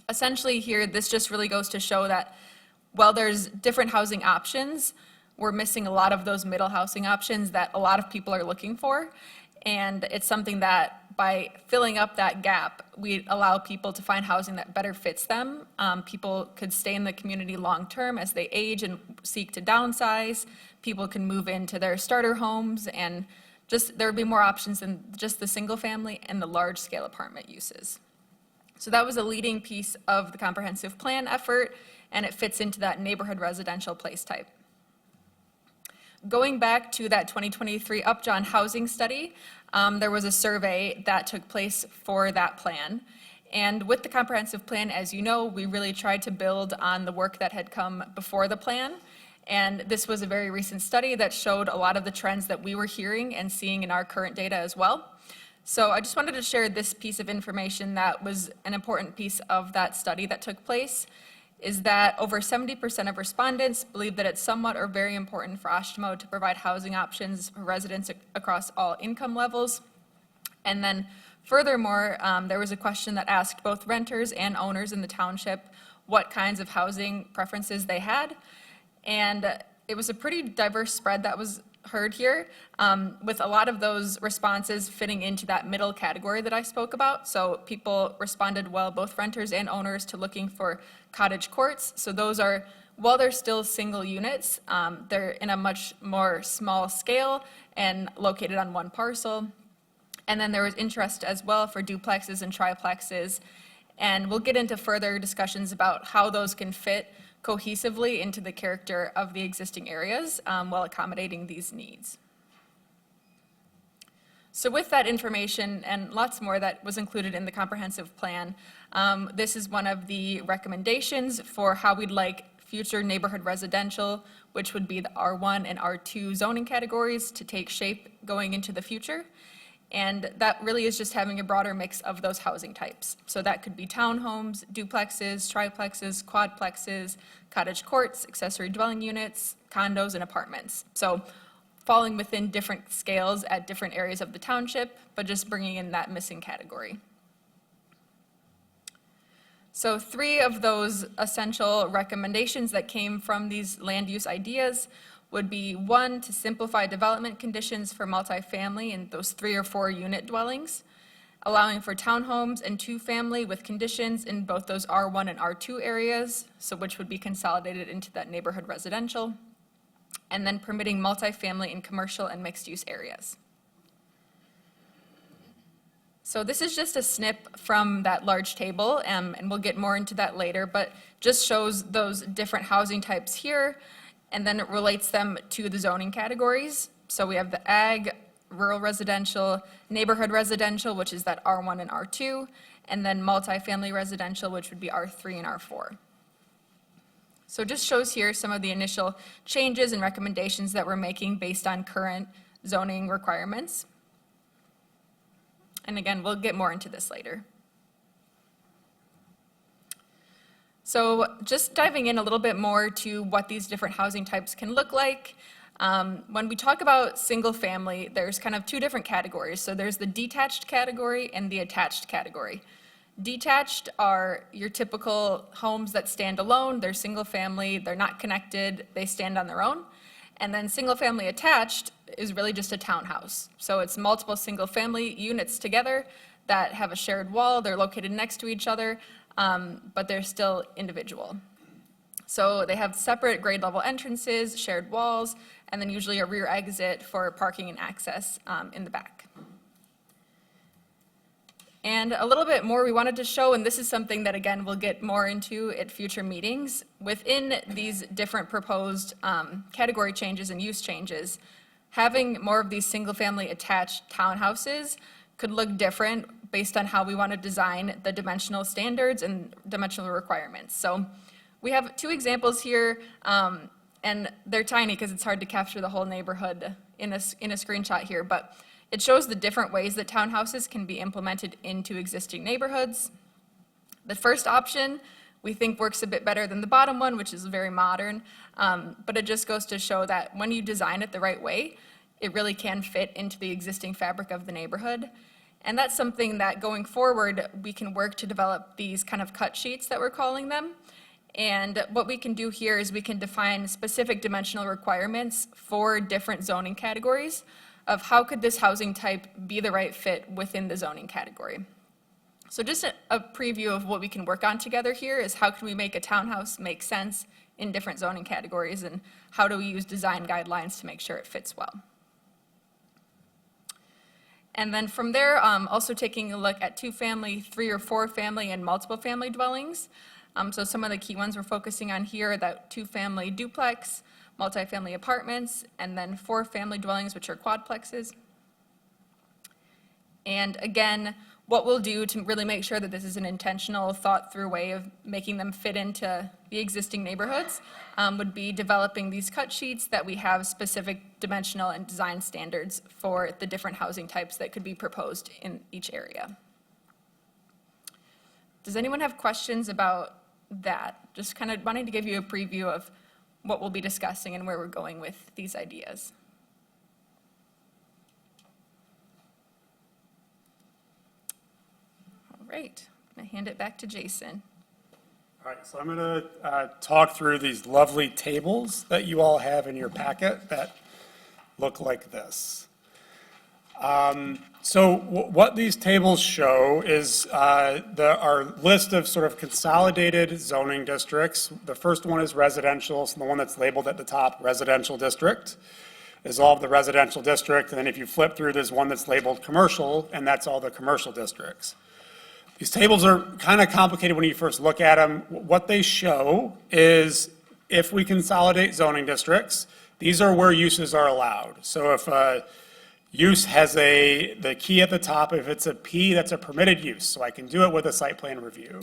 essentially here, this just really goes to show that while there's different housing options, we're missing a lot of those middle housing options that a lot of people are looking for. And it's something that by filling up that gap, we allow people to find housing that better fits them. People could stay in the community long-term as they age and seek to downsize. People can move into their starter homes, and just there would be more options than just the single-family and the large-scale apartment uses. So that was a leading piece of the comprehensive plan effort, and it fits into that neighborhood residential place type. Going back to that 2023 Upjohn housing study, there was a survey that took place for that plan. And with the comprehensive plan, as you know, we really tried to build on the work that had come before the plan. And this was a very recent study that showed a lot of the trends that we were hearing and seeing in our current data as well. So I just wanted to share this piece of information that was an important piece of that study that took place, is that over 70% of respondents believe that it's somewhat or very important for Oshtemo to provide housing options for residents across all income levels. And then furthermore, there was a question that asked both renters and owners in the township what kinds of housing preferences they had. And it was a pretty diverse spread that was heard here, with a lot of those responses fitting into that middle category that I spoke about. So people responded well, both renters and owners, to looking for cottage courts. So those are, while they're still single units, they're in a much more small scale and located on one parcel. And then there was interest as well for duplexes and triplexes. And we'll get into further discussions about how those can fit cohesively into the character of the existing areas while accommodating these needs. So with that information and lots more that was included in the comprehensive plan, this is one of the recommendations for how we'd like future neighborhood residential, which would be the R1 and R2 zoning categories, to take shape going into the future. And that really is just having a broader mix of those housing types. So that could be townhomes, duplexes, triplexes, quadplexes, cottage courts, accessory dwelling units, condos, and apartments. So falling within different scales at different areas of the township, but just bringing in that missing category. So 3 of those essential recommendations that came from these land use ideas would be 1, to simplify development conditions for multifamily in those 3 or 4 unit dwellings, allowing for townhomes and 2-family with conditions in both those R1 and R2 areas, so which would be consolidated into that neighborhood residential, and then permitting multifamily in commercial and mixed-use areas. So this is just a snip from that large table, and we'll get more into that later, but just shows those different housing types here, and then it relates them to the zoning categories. So we have the ag, rural residential, neighborhood residential, which is that R1 and R2, and then multifamily residential, which would be R3 and R4. So it just shows here some of the initial changes and recommendations that we're making based on current zoning requirements. And again, we'll get more into this later. So just diving in a little bit more to what these different housing types can look like. When we talk about single family, there's kind of 2 different categories. So there's the detached category and the attached category. Detached are your typical homes that stand alone. They're single family, they're not connected, they stand on their own. And then single family attached is really just a townhouse. So it's multiple single family units together that have a shared wall, they're located next to each other, but they're still individual. So they have separate grade level entrances, shared walls, and then usually a rear exit for parking and access in the back. And a little bit more we wanted to show, and this is something that, again, we'll get more into at future meetings. Within these different proposed category changes and use changes, having more of these single-family attached townhouses could look different based on how we want to design the dimensional standards and dimensional requirements. So we have 2 examples here, and they're tiny because it's hard to capture the whole neighborhood in a screenshot here, but it shows the different ways that townhouses can be implemented into existing neighborhoods. The first option we think works a bit better than the bottom one, which is very modern, but it just goes to show that when you design it the right way, it really can fit into the existing fabric of the neighborhood. And that's something that going forward, we can work to develop these kind of cut sheets that we're calling them. And what we can do here is we can define specific dimensional requirements for different zoning categories of how could this housing type be the right fit within the zoning category. So just a preview of what we can work on together here is how can we make a townhouse make sense in different zoning categories, and how do we use design guidelines to make sure it fits well. And then from there, also taking a look at 2-family, 3 or 4-family, and multiple family dwellings. So some of the key ones we're focusing on here are that 2-family duplex, multifamily apartments, and then 4-family dwellings, which are quadplexes. And again, what we'll do to really make sure that this is an intentional, thought-through way of making them fit into the existing neighborhoods would be developing these cut sheets that we have specific dimensional and design standards for the different housing types that could be proposed in each area. Does anyone have questions about that? Just kind of wanting to give you a preview of what we'll be discussing and where we're going with these ideas. All right, I'm going to hand it back to Jason.
All right, so I'm going to talk through these lovely tables that you all have in your packet that look like this. So what these tables show is our list of sort of consolidated zoning districts. The first one is residential, so the one that's labeled at the top, residential district, is all of the residential district. And then if you flip through, there's one that's labeled commercial, and that's all the commercial districts. These tables are kind of complicated when you first look at them. What they show is if we consolidate zoning districts, these are where uses are allowed. So if Use has the key at the top. If it's a P, that's a permitted use, so I can do it with a site plan review.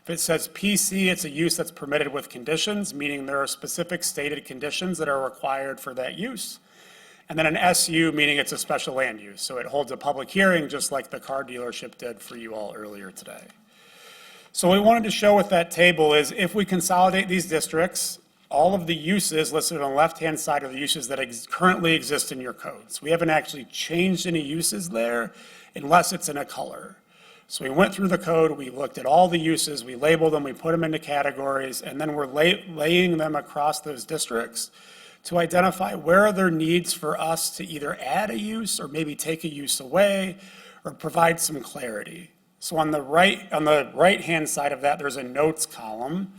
If it says PC, it's a use that's permitted with conditions, meaning there are specific stated conditions that are required for that use. And then an SU, meaning it's a special land use, so it holds a public hearing just like the car dealership did for you all earlier today. So what we wanted to show with that table is if we consolidate these districts, all of the uses listed on the left-hand side are the uses that currently exist in your codes. We haven't actually changed any uses there unless it's in a color. So we went through the code, we looked at all the uses, we labeled them, we put them into categories, and then we're laying them across those districts to identify where are there needs for us to either add a use or maybe take a use away or provide some clarity. So on the right-hand side of that, there's a notes column.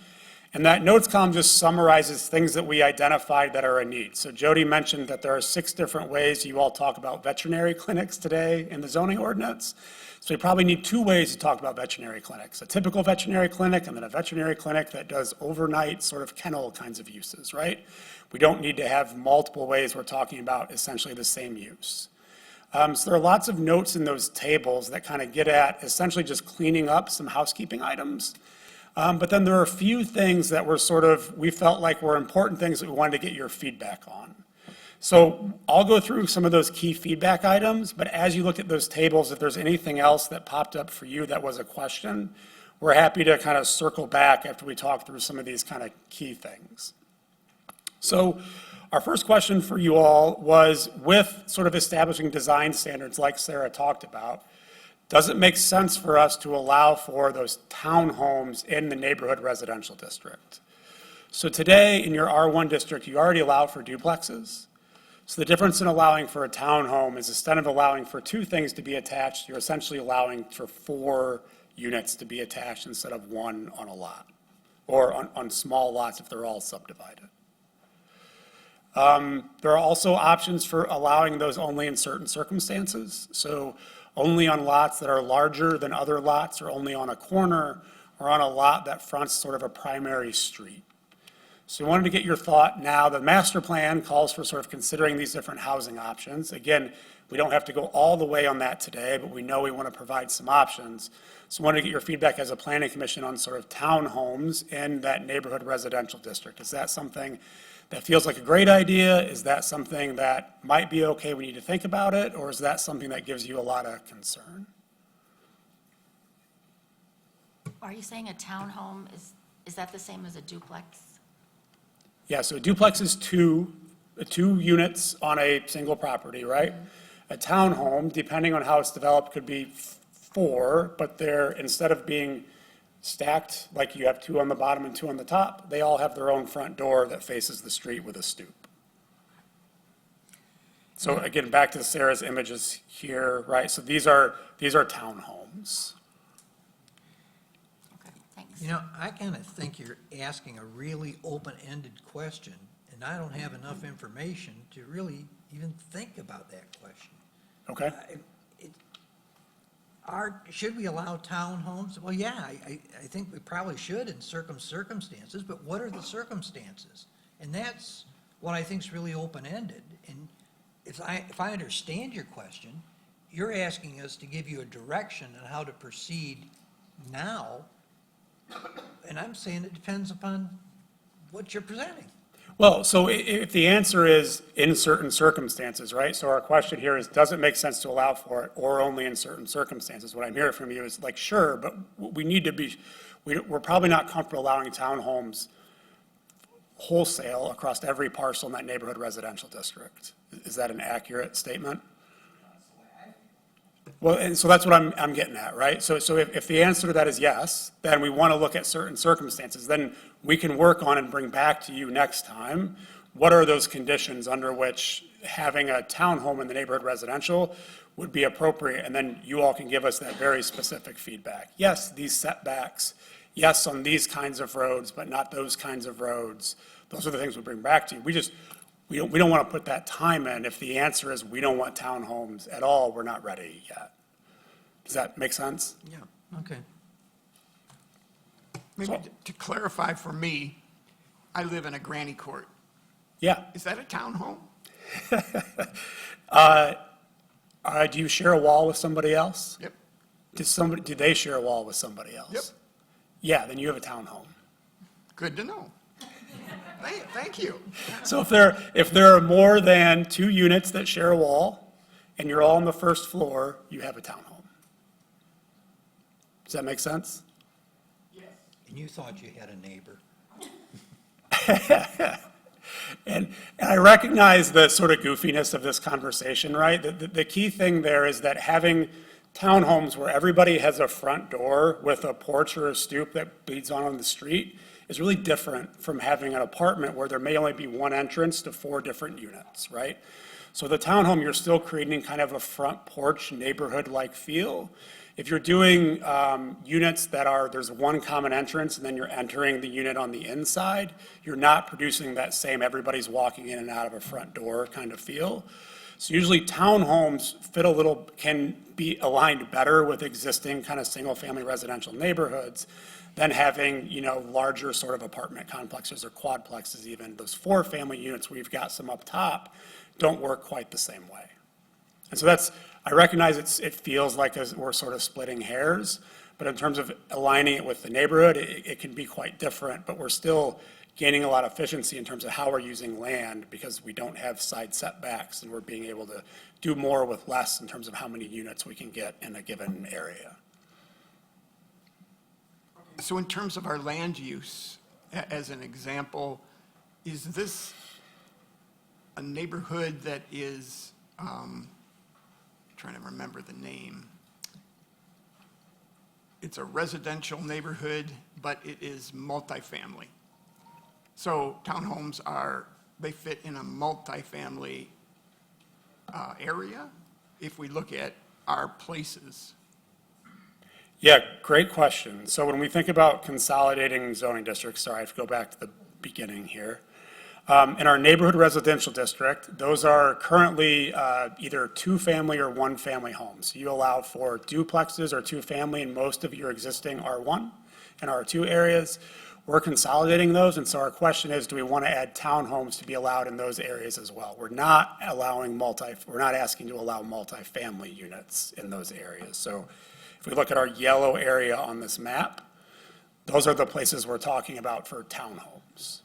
And that notes column just summarizes things that we identified that are a need. So Jody mentioned that there are 6 different ways you all talk about veterinary clinics today in the zoning ordinance. So we probably need 2 ways to talk about veterinary clinics. A typical veterinary clinic and then a veterinary clinic that does overnight sort of kennel kinds of uses, right? We don't need to have multiple ways we're talking about essentially the same use. So there are lots of notes in those tables that kind of get at essentially just cleaning up some housekeeping items. But then there are a few things that we felt like were important things that we wanted to get your feedback on. So I'll go through some of those key feedback items, but as you look at those tables, if there's anything else that popped up for you that was a question, we're happy to kind of circle back after we talk through some of these kind of key things. So our first question for you all was, with sort of establishing design standards like Sarah talked about, does it make sense for us to allow for those townhomes in the neighborhood residential district? So today, in your R1 district, you already allow for duplexes. So the difference in allowing for a townhome is instead of allowing for 2 things to be attached, you're essentially allowing for 4 units to be attached instead of 1 on a lot, or on small lots if they're all subdivided. There are also options for allowing those only in certain circumstances. So only on lots that are larger than other lots, or only on a corner, or on a lot that fronts sort of a primary street. So we wanted to get your thought now. The master plan calls for sort of considering these different housing options. Again, we don't have to go all the way on that today, but we know we want to provide some options. So we wanted to get your feedback as a planning commission on sort of townhomes in that neighborhood residential district. Is that something that feels like a great idea? Is that something that might be okay, we need to think about it? Or is that something that gives you a lot of concern?
Are you saying a townhome, is that the same as a duplex?
Yeah, so a duplex is 2 units on a single property, right? A townhome, depending on how it's developed, could be 4, but they're, instead of being stacked, like you have 2 on the bottom and 2 on the top, they all have their own front door that faces the street with a stoop. So again, back to Sarah's images here, right? So these are townhomes.
Okay, thanks.
You know, I kind of think you're asking a really open-ended question, and I don't have enough information to really even think about that question.
Okay?
Should we allow townhomes? Well, yeah, I think we probably should in certain circumstances, but what are the circumstances? And that's what I think is really open-ended. And if I understand your question, you're asking us to give you a direction on how to proceed now, and I'm saying it depends upon what you're presenting.
Well, so if the answer is in certain circumstances, right? So our question here is, does it make sense to allow for it or only in certain circumstances? What I'm hearing from you is like, sure, but we need to be, we're probably not comfortable allowing townhomes wholesale across every parcel in that neighborhood residential district. Is that an accurate statement? Well, and so that's what I'm getting at, right? So if the answer to that is yes, then we want to look at certain circumstances. Then we can work on and bring back to you next time, what are those conditions under which having a townhome in the neighborhood residential would be appropriate? And then you all can give us that very specific feedback. Yes, these setbacks. Yes, on these kinds of roads, but not those kinds of roads. Those are the things we bring back to you. We don't want to put that time in. If the answer is we don't want townhomes at all, we're not ready yet. Does that make sense?
Yeah, okay.
Maybe to clarify for me, I live in a granny court.
Yeah.
Is that a townhome?
Do you share a wall with somebody else?
Yep,
Do they share a wall with somebody else?
Yep.
Yeah, then you have a townhome.
good to know. Thank you.
So if there are more than 2 units that share a wall, and you're all on the first floor, you have a townhome. Does that make sense?
And you thought you had a neighbor.
And I recognize the sort of goofiness of this conversation, right? The key thing there is that having townhomes where everybody has a front door with a porch or a stoop that leads on the street is really different from having an apartment where there may only be one entrance to 4 different units, right? So the townhome, you're still creating kind of a front porch neighborhood-like feel. If you're doing units that there's one common entrance and then you're entering the unit on the inside, you're not producing that same everybody's walking in and out of a front door kind of feel. So usually townhomes can be aligned better with existing kind of single-family residential neighborhoods than having, larger sort of apartment complexes or quadplexes even. Those 4-family units where you've got some up top don't work quite the same way. And so I recognize it feels like we're sort of splitting hairs, but in terms of aligning it with the neighborhood, it can be quite different, but we're still gaining a lot of efficiency in terms of how we're using land because we don't have side setbacks and we're being able to do more with less in terms of how many units we can get in a given area.
So in terms of our land use, as an example, is this a neighborhood that is, trying to remember the name. It's a residential neighborhood, but it is multifamily. So townhomes they fit in a multifamily area if we look at our places.
Yeah, great question. So when we think about consolidating zoning districts, sorry, I have to go back to the beginning here. In our neighborhood residential district, those are currently either 2-family or 1-family homes. You allow for duplexes or 2-family in most of your existing R1 and R2 areas. We're consolidating those, and so our question is, do we want to add townhomes to be allowed in those areas as well? We're not asking to allow multifamily units in those areas. So if we look at our yellow area on this map, those are the places we're talking about for townhomes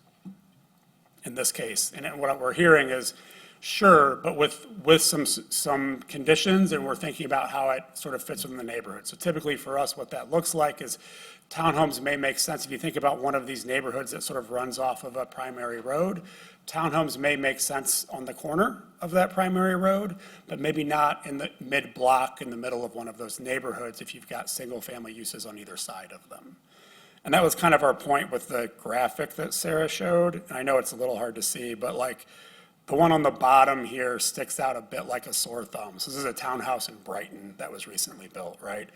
in this case. And what we're hearing is, sure, but with some conditions, and we're thinking about how it sort of fits within the neighborhood. So typically for us, what that looks like is townhomes may make sense. If you think about one of these neighborhoods that sort of runs off of a primary road, townhomes may make sense on the corner of that primary road, but maybe not in the mid-block in the middle of one of those neighborhoods if you've got single-family uses on either side of them. And that was kind of our point with the graphic that Sarah showed. And I know it's a little hard to see, but like the one on the bottom here sticks out a bit like a sore thumb. So this is a townhouse in Brighton that was recently built, right?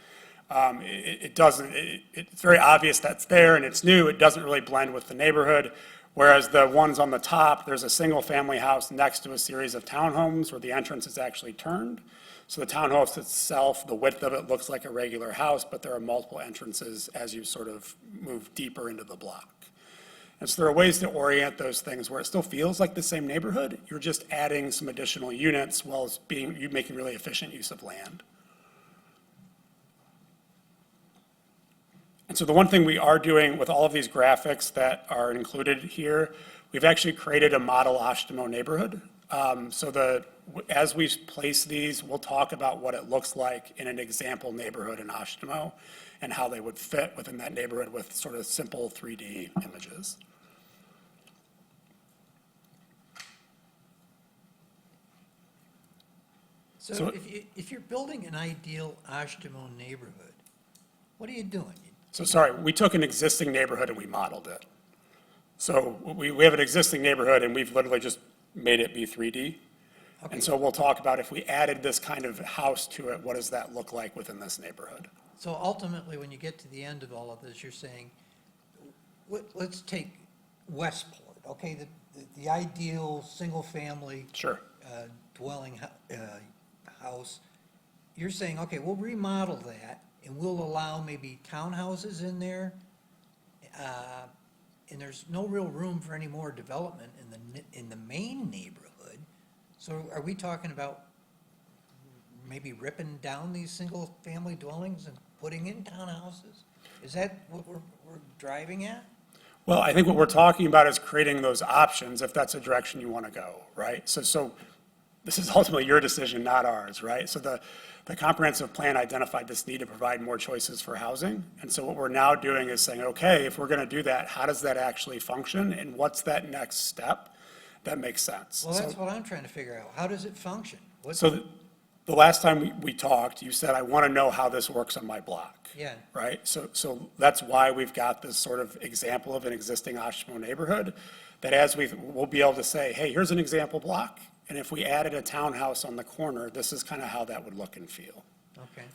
It's very obvious that's there and it's new. It doesn't really blend with the neighborhood. Whereas the ones on the top, there's a single-family house next to a series of townhomes where the entrance is actually turned. So the townhouse itself, the width of it looks like a regular house, but there are multiple entrances as you sort of move deeper into the block. And so there are ways to orient those things where it still feels like the same neighborhood. You're just adding some additional units while it's you making really efficient use of land. And so the one thing we are doing with all of these graphics that are included here, we've actually created a model Oshtemo neighborhood. As we place these, we'll talk about what it looks like in an example neighborhood in Oshtemo and how they would fit within that neighborhood with sort of simple 3D images.
So if you're building an ideal Oshtemo neighborhood, what are you doing?
So sorry, we took an existing neighborhood and we modeled it. So we have an existing neighborhood and we've literally just made it be 3D. And so we'll talk about if we added this kind of house to it, what does that look like within this neighborhood?
So ultimately, when you get to the end of all of this, you're saying, let's take Westport, okay, the ideal single-family
Sure.
dwelling house. You're saying, okay, we'll remodel that, and we'll allow maybe townhouses in there, and there's no real room for any more development in the main neighborhood. So are we talking about maybe ripping down these single-family dwellings and putting in townhouses? Is that what we're driving at?
Well, I think what we're talking about is creating those options if that's a direction you want to go, right? So this is ultimately your decision, not ours, right? So the comprehensive plan identified this need to provide more choices for housing. And so what we're now doing is saying, okay, if we're going to do that, how does that actually function? And what's that next step that makes sense?
Well, that's what I'm trying to figure out. How does it function?
So the last time we talked, you said, I want to know how this works on my block.
Yeah.
Right? So that's why we've got this sort of example of an existing Oshtemo neighborhood, that as we'll be able to say, hey, here's an example block, and if we added a townhouse on the corner, this is kind of how that would look and feel.
Okay.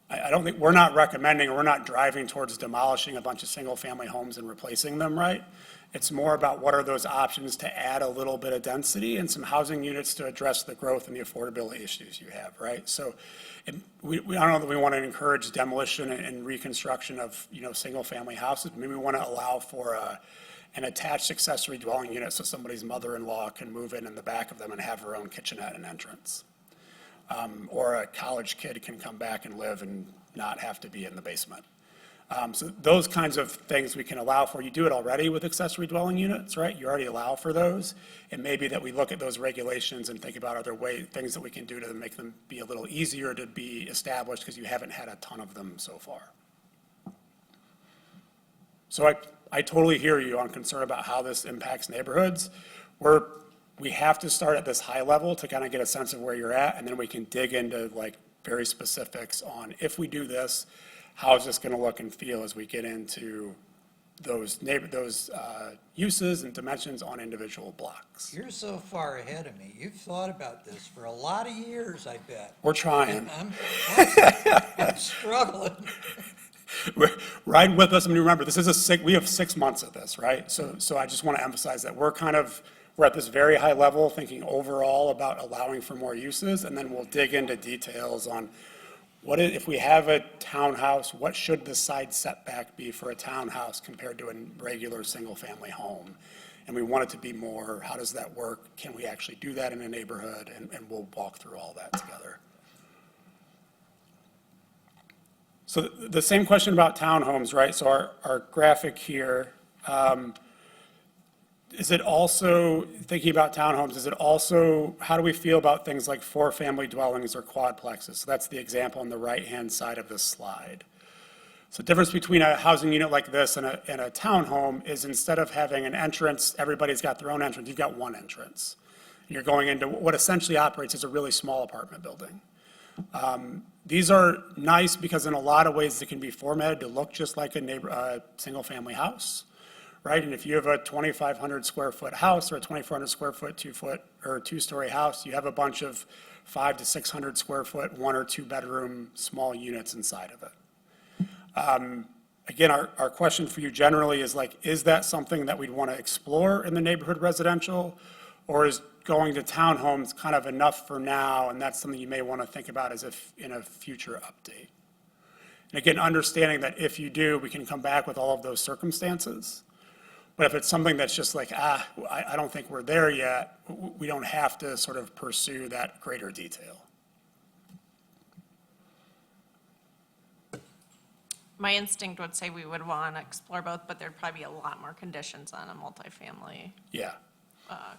I don't think, we're not recommending, or we're not driving towards demolishing a bunch of single-family homes and replacing them, right? It's more about what are those options to add a little bit of density and some housing units to address the growth and the affordability issues you have, right? So I don't know that we want to encourage demolition and reconstruction of, single-family houses. Maybe we want to allow for an attached accessory dwelling unit so somebody's mother-in-law can move in the back of them and have her own kitchenette and entrance. Or a college kid can come back and live and not have to be in the basement. So those kinds of things we can allow for. You do it already with accessory dwelling units, right? You already allow for those. And maybe that we look at those regulations and think about other things that we can do to make them be a little easier to be established because you haven't had a ton of them so far. So I totally hear you on concern about how this impacts neighborhoods. We have to start at this high level to kind of get a sense of where you're at, and then we can dig into like very specifics on if we do this, how is this going to look and feel as we get into those uses and dimensions on individual blocks.
You're so far ahead of me. You've thought about this for a lot of years, I bet.
We're trying.
And I'm struggling.
Ride with us. I mean, remember, we have 6 months of this, right? So I just want to emphasize that we're at this very high level, thinking overall about allowing for more uses, and then we'll dig into details on if we have a townhouse, what should the side setback be for a townhouse compared to a regular single-family home? And we want it to be more, how does that work? Can we actually do that in a neighborhood? And we'll walk through all that together. So the same question about townhomes, right? So our graphic here, is it also, thinking about townhomes, how do we feel about things like 4-family dwellings or quadplexes? So that's the example on the right-hand side of this slide. So the difference between a housing unit like this and a townhome is instead of having an entrance, everybody's got their own entrance, you've got one entrance. You're going into what essentially operates as a really small apartment building. These are nice because in a lot of ways they can be formatted to look just like a single-family house. Right, and if you have a 2,500 square foot house or a 2,400 square foot, 2-story house, you have a bunch of 500 to 600 square foot, 1 or 2 bedroom small units inside of it. Again, our question for you generally is is that something that we'd want to explore in the neighborhood residential, or is going to townhomes kind of enough for now, and that's something you may want to think about as if in a future update? And again, understanding that if you do, we can come back with all of those circumstances. But if it's something that's just I don't think we're there yet, we don't have to sort of pursue that greater detail.
My instinct would say we would want to explore both, but there'd probably be a lot more conditions on a multifamily
Yeah.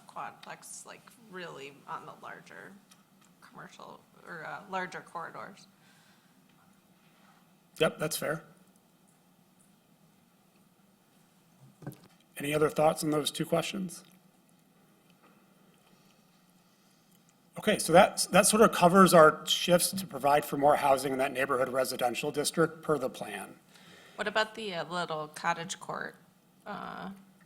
quadplex, really on the larger commercial or larger corridors.
Yep, that's fair. Any other thoughts on those 2 questions? Okay, so that sort of covers our shifts to provide for more housing in that neighborhood residential district per the plan.
What about the little cottage court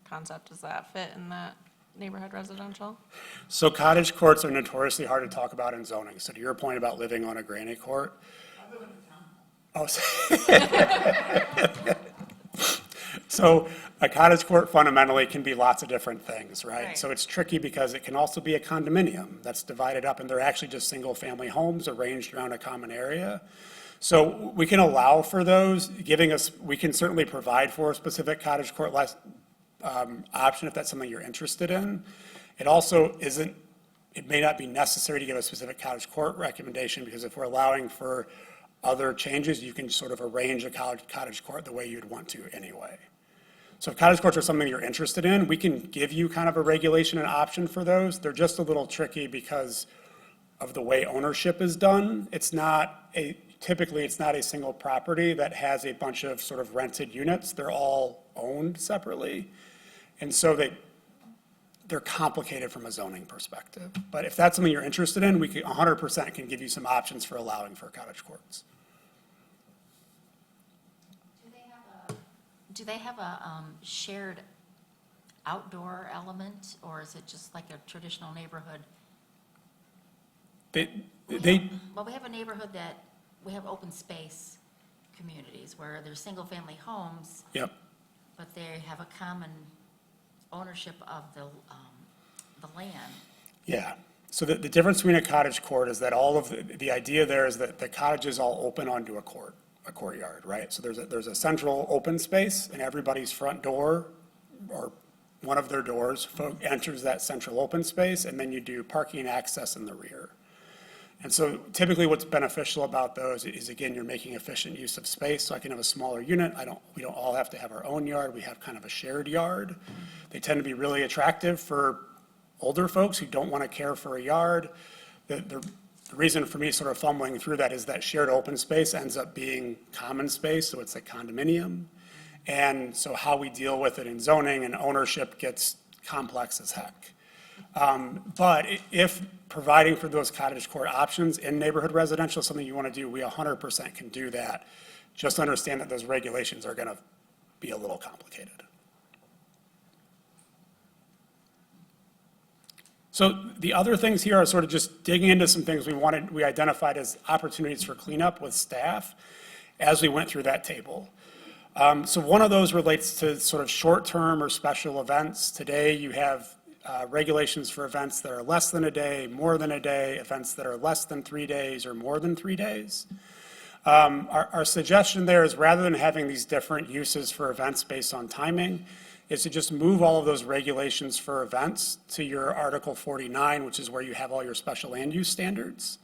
concept? Does that fit in that neighborhood residential?
So cottage courts are notoriously hard to talk about in zoning. So to your point about living on a granny court. I live in a town. So a cottage court fundamentally can be lots of different things, right? So it's tricky because it can also be a condominium that's divided up, and they're actually just single-family homes arranged around a common area. So we can allow for those, we can certainly provide for a specific cottage court option if that's something you're interested in. It also isn't it may not be necessary to give a specific cottage court recommendation, because if we're allowing for other changes, you can sort of arrange a cottage court the way you'd want to anyway. So if cottage courts are something you're interested in, we can give you kind of a regulation and option for those. They're just a little tricky because of the way ownership is done. Typically, it's not a single property that has a bunch of sort of rented units. They're all owned separately. And so they're complicated from a zoning perspective. But if that's something you're interested in, we 100% can give you some options for allowing for cottage courts.
Do they have a shared outdoor element, or is it just like a traditional neighborhood?
Well,
we have a neighborhood that, we have open space communities where there's single-family homes.
Yep.
But they have a common ownership of the land.
Yeah. So the difference between a cottage court is that all of the idea there is that the cottages all open onto a courtyard, right? So there's a central open space, and everybody's front door or one of their doors enters that central open space, and then you do parking access in the rear. And so typically what's beneficial about those is, again, you're making efficient use of space. So I can have a smaller unit. We don't all have to have our own yard. We have kind of a shared yard. They tend to be really attractive for older folks who don't want to care for a yard. The reason for me sort of fumbling through that is that shared open space ends up being common space, so it's a condominium. And so how we deal with it in zoning and ownership gets complex as heck. But if providing for those cottage court options in neighborhood residential is something you want to do, we 100% can do that. Just understand that those regulations are going to be a little complicated. So the other things here are sort of just digging into some things we identified as opportunities for cleanup with staff as we went through that table. So one of those relates to sort of short-term or special events. Today you have regulations for events that are less than a day, more than a day, events that are less than 3 days or more than 3 days. Our suggestion there is, rather than having these different uses for events based on timing, is to just move all of those regulations for events to your Article 49, which is where you have all your special land use standards.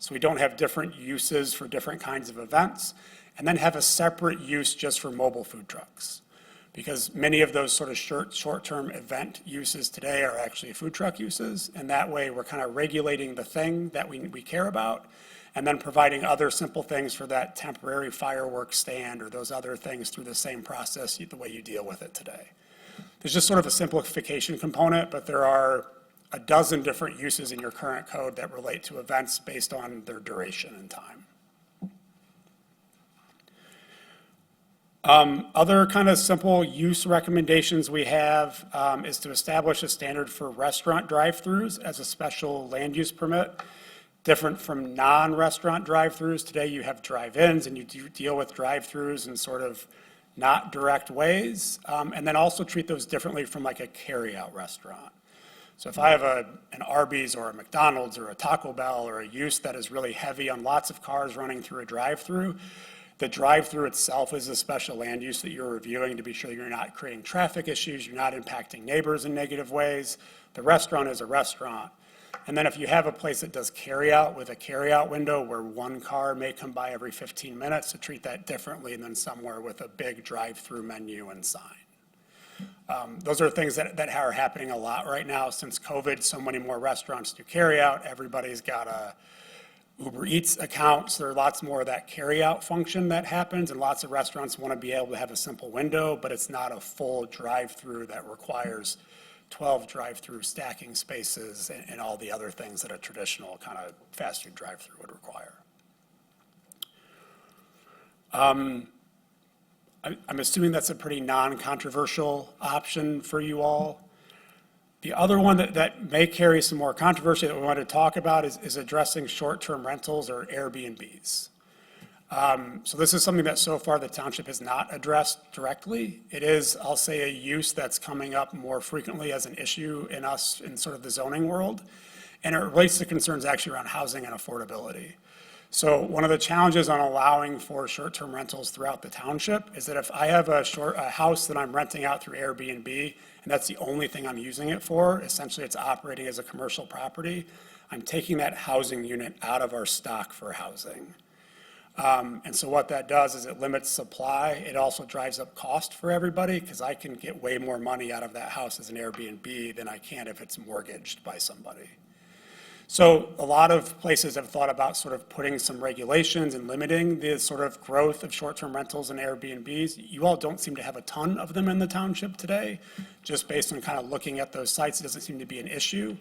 So we don't have different uses for different kinds of events, and then have a separate use just for mobile food trucks. Because many of those sort of short-term event uses today are actually food truck uses, and that way we're kind of regulating the thing that we care about, and then providing other simple things for that temporary fireworks stand or those other things through the same process, the way you deal with it today. There's just sort of a simplification component, but there are a dozen different uses in your current code that relate to events based on their duration and time. Other kind of simple use recommendations we have is to establish a standard for restaurant drive-throughs as a special land use permit, different from non-restaurant drive-throughs. Today you have drive-ins and you deal with drive-throughs in sort of not direct ways, and then also treat those differently from like a carryout restaurant. So if I have an Arby's or a McDonald's or a Taco Bell or a use that is really heavy on lots of cars running through a drive-through, the drive-through itself is a special land use that you're reviewing to be sure you're not creating traffic issues, you're not impacting neighbors in negative ways. The restaurant is a restaurant. And then if you have a place that does carryout with a carryout window where one car may come by every 15 minutes, to treat that differently than somewhere with a big drive-through menu and sign. Those are things that are happening a lot right now. Since COVID, so many more restaurants do carryout. Everybody's got a Uber Eats account, so there are lots more of that carryout function that happens, and lots of restaurants want to be able to have a simple window, but it's not a full drive-through that requires 12 drive-through stacking spaces and all the other things that a traditional kind of fast food drive-through would require. I'm assuming that's a pretty non-controversial option for you all. The other one that may carry some more controversy that we want to talk about is addressing short-term rentals or Airbnbs. So this is something that so far the township has not addressed directly. It is, I'll say, a use that's coming up more frequently as an issue in sort of the zoning world. And it relates to concerns actually around housing and affordability. So one of the challenges on allowing for short-term rentals throughout the township is that if I have a house that I'm renting out through Airbnb, and that's the only thing I'm using it for, essentially it's operating as a commercial property, I'm taking that housing unit out of our stock for housing. And so what that does is it limits supply. It also drives up cost for everybody because I can get way more money out of that house as an Airbnb than I can if it's mortgaged by somebody. So a lot of places have thought about sort of putting some regulations and limiting the sort of growth of short-term rentals and Airbnbs. You all don't seem to have a ton of them in the township today. Just based on kind of looking at those sites, it doesn't seem to be an issue.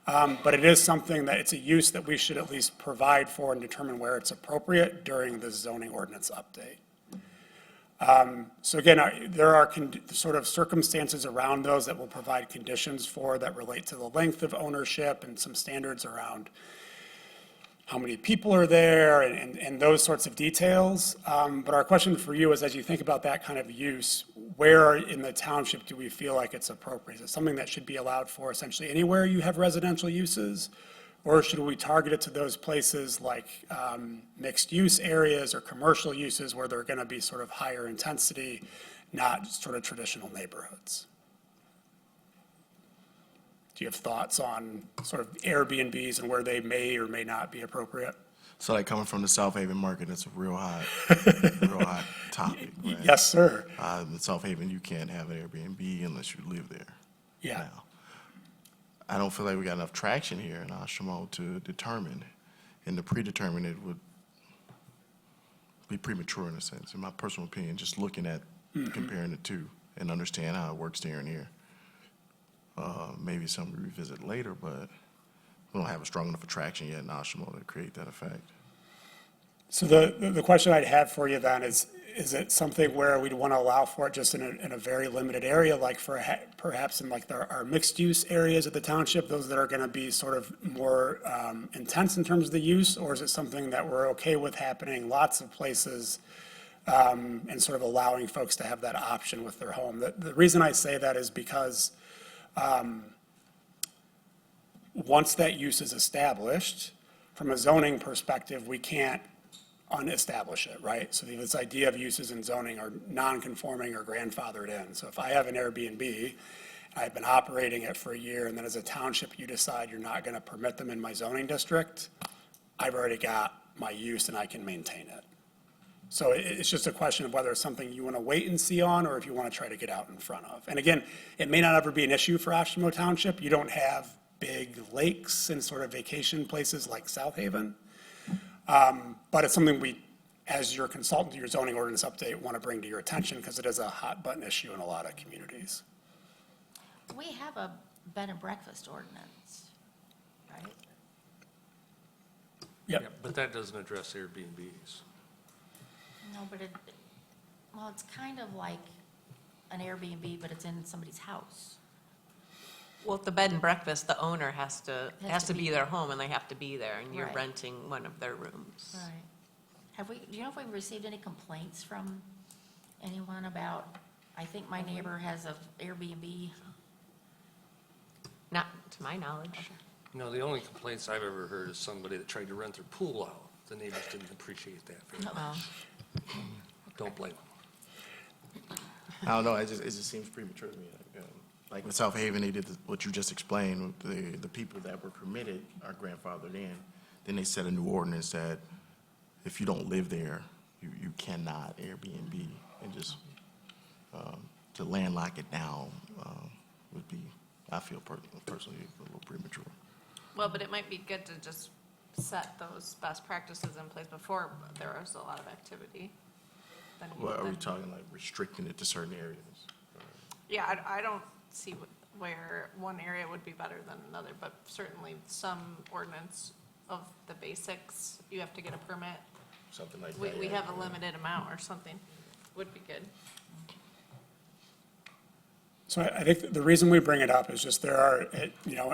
But it is something that it's a use that we should at least provide for and determine where it's appropriate during the zoning ordinance update. So again, there are sort of circumstances around those that will provide conditions for that relate to the length of ownership and some standards around how many people are there and those sorts of details. But our question for you is, as you think about that kind of use, where in the township do we feel like it's appropriate? Is it something that should be allowed for essentially anywhere you have residential uses? Or should we target it to those places like mixed-use areas or commercial uses where they're going to be sort of higher intensity, not sort of traditional neighborhoods? Do you have thoughts on sort of Airbnbs and where they may or may not be appropriate?
So like coming from the South Haven market, it's a real hot topic, right?
Yes, sir.
In South Haven, you can't have an Airbnb unless you live there.
Yeah.
Now, I don't feel like we got enough traction here in Oshtemo to determine, and to predetermine it would be premature in a sense, in my personal opinion, just looking at comparing the two and understand how it works there and here. Maybe something we revisit later, but we don't have a strong enough attraction yet in Oshtemo to create that effect.
So the question I'd have for you then is it something where we'd want to allow for it just in a very limited area, like perhaps in like our mixed-use areas of the township, those that are going to be sort of more intense in terms of the use? Or is it something that we're okay with happening lots of places and sort of allowing folks to have that option with their home? The reason I say that is because once that use is established, from a zoning perspective, we can't unestablish it, right? So this idea of uses in zoning are non-conforming or grandfathered in. So if I have an Airbnb, I've been operating it for a year, and then as a township, you decide you're not going to permit them in my zoning district, I've already got my use and I can maintain it. So it's just a question of whether it's something you want to wait and see on, or if you want to try to get out in front of. And again, it may not ever be an issue for Oshtemo Township. You don't have big lakes and sort of vacation places like South Haven. But it's something we, as your consultant to your zoning ordinance update, want to bring to your attention because it is a hot button issue in a lot of communities.
We have a bed and breakfast ordinance, right?
Yep.
Yeah, but that doesn't address Airbnbs.
No, but well, it's kind of like an Airbnb, but it's in somebody's house.
Well, the bed and breakfast, the owner has to
to
be
be
their home, and they have to be there, and you're
Right.
renting one of their rooms.
Right. Do you know if we've received any complaints from anyone about, I think my neighbor has a Airbnb?
Not to my knowledge.
No, the only complaints I've ever heard is somebody that tried to rent their pool out. The neighbors didn't appreciate that very much.
Well,
Don't blame them.
I don't know, it just seems premature to me. Like with South Haven, they did what you just explained, the people that were permitted are grandfathered in. Then they set a new ordinance that if you don't live there, you cannot Airbnb, and just to landlock it down would be, I feel personally, a little premature.
Well, but it might be good to just set those best practices in place before there is a lot of activity.
Well, are we talking like restricting it to certain areas?
Yeah, I don't see where one area would be better than another, but certainly some ordinance of the basics, you have to get a permit.
Something like
We
that.
have a limited amount or something, would be good.
So I think the reason we bring it up is just there are,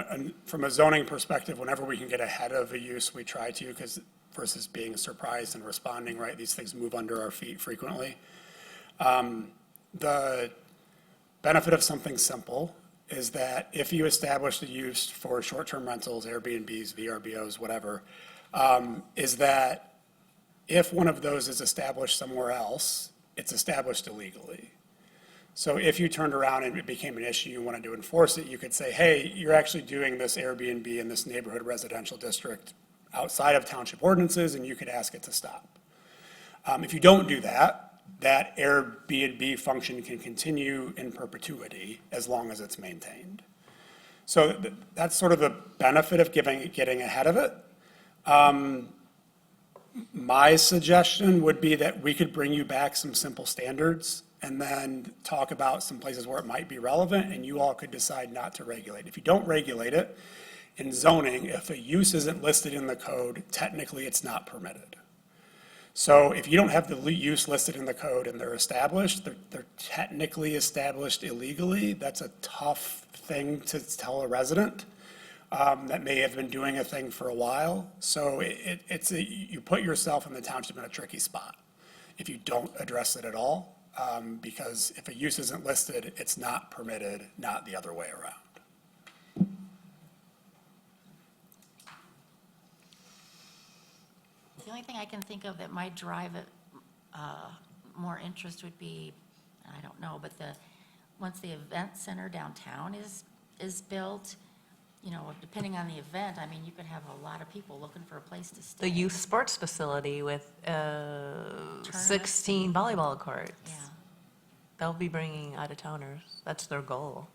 and from a zoning perspective, whenever we can get ahead of a use, we try to, because versus being surprised and responding, right? These things move under our feet frequently. The benefit of something simple is that if you establish the use for short-term rentals, Airbnbs, VRBOs, whatever, is that if one of those is established somewhere else, it's established illegally. So if you turned around and it became an issue, you wanted to enforce it, you could say, hey, you're actually doing this Airbnb in this neighborhood residential district outside of township ordinances, and you could ask it to stop. If you don't do that, that Airbnb function can continue in perpetuity as long as it's maintained. So that's sort of the benefit of getting ahead of it. My suggestion would be that we could bring you back some simple standards and then talk about some places where it might be relevant, and you all could decide not to regulate. If you don't regulate it, in zoning, if a use isn't listed in the code, technically it's not permitted. So if you don't have the use listed in the code and they're established, they're technically established illegally, that's a tough thing to tell a resident that may have been doing a thing for a while. So you put yourself in the township in a tricky spot if you don't address it at all. Because if a use isn't listed, it's not permitted, not the other way around.
The only thing I can think of that might drive it, more interest would be, I don't know, but once the event center downtown is built, you know, depending on the event, I mean, you could have a lot of people looking for a place to stay.
The youth sports facility with 16 volleyball courts.
Yeah.
They'll be bringing out-of-towners. That's their goal.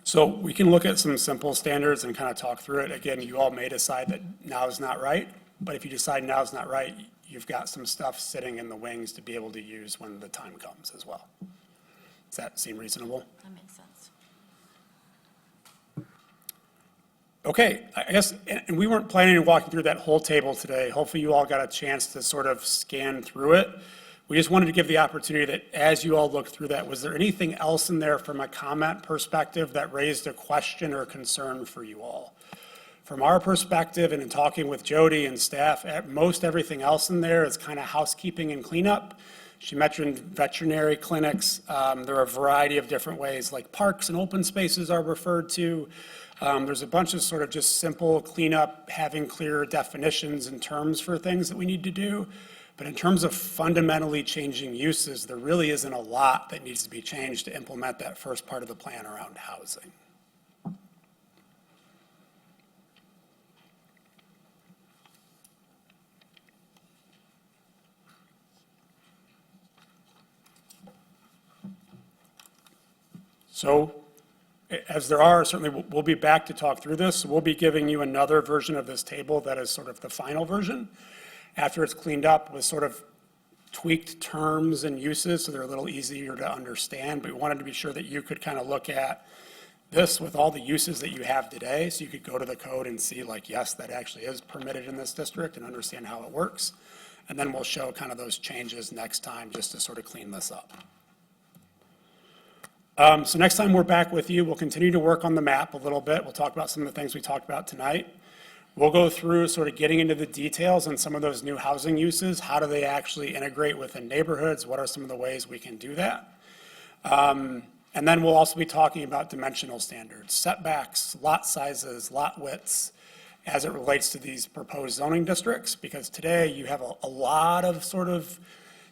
So we can look at some simple standards and kind of talk through it. Again, you all may decide that now is not right, but if you decide now is not right, you've got some stuff sitting in the wings to be able to use when the time comes as well. Does that seem reasonable?
That makes sense.
Okay, I guess, and we weren't planning on walking through that whole table today. Hopefully you all got a chance to sort of scan through it. We just wanted to give the opportunity that as you all looked through that, was there anything else in there from a comment perspective that raised a question or concern for you all? From our perspective and in talking with Jody and staff, most everything else in there is kind of housekeeping and cleanup. She mentioned veterinary clinics. There are a variety of different ways, like parks and open spaces are referred to. There's a bunch of sort of just simple cleanup, having clear definitions and terms for things that we need to do. But in terms of fundamentally changing uses, there really isn't a lot that needs to be changed to implement that first part of the plan around housing. So, as there are, certainly we'll be back to talk through this. We'll be giving you another version of this table that is sort of the final version, after it's cleaned up with sort of tweaked terms and uses, so they're a little easier to understand. But we wanted to be sure that you could kind of look at this with all the uses that you have today, so you could go to the code and see like, yes, that actually is permitted in this district, and understand how it works. And then we'll show kind of those changes next time, just to sort of clean this up. So next time we're back with you, we'll continue to work on the map a little bit. We'll talk about some of the things we talked about tonight. We'll go through sort of getting into the details on some of those new housing uses. How do they actually integrate within neighborhoods? What are some of the ways we can do that? And then we'll also be talking about dimensional standards, setbacks, lot sizes, lot widths, as it relates to these proposed zoning districts. Because today you have a lot of sort of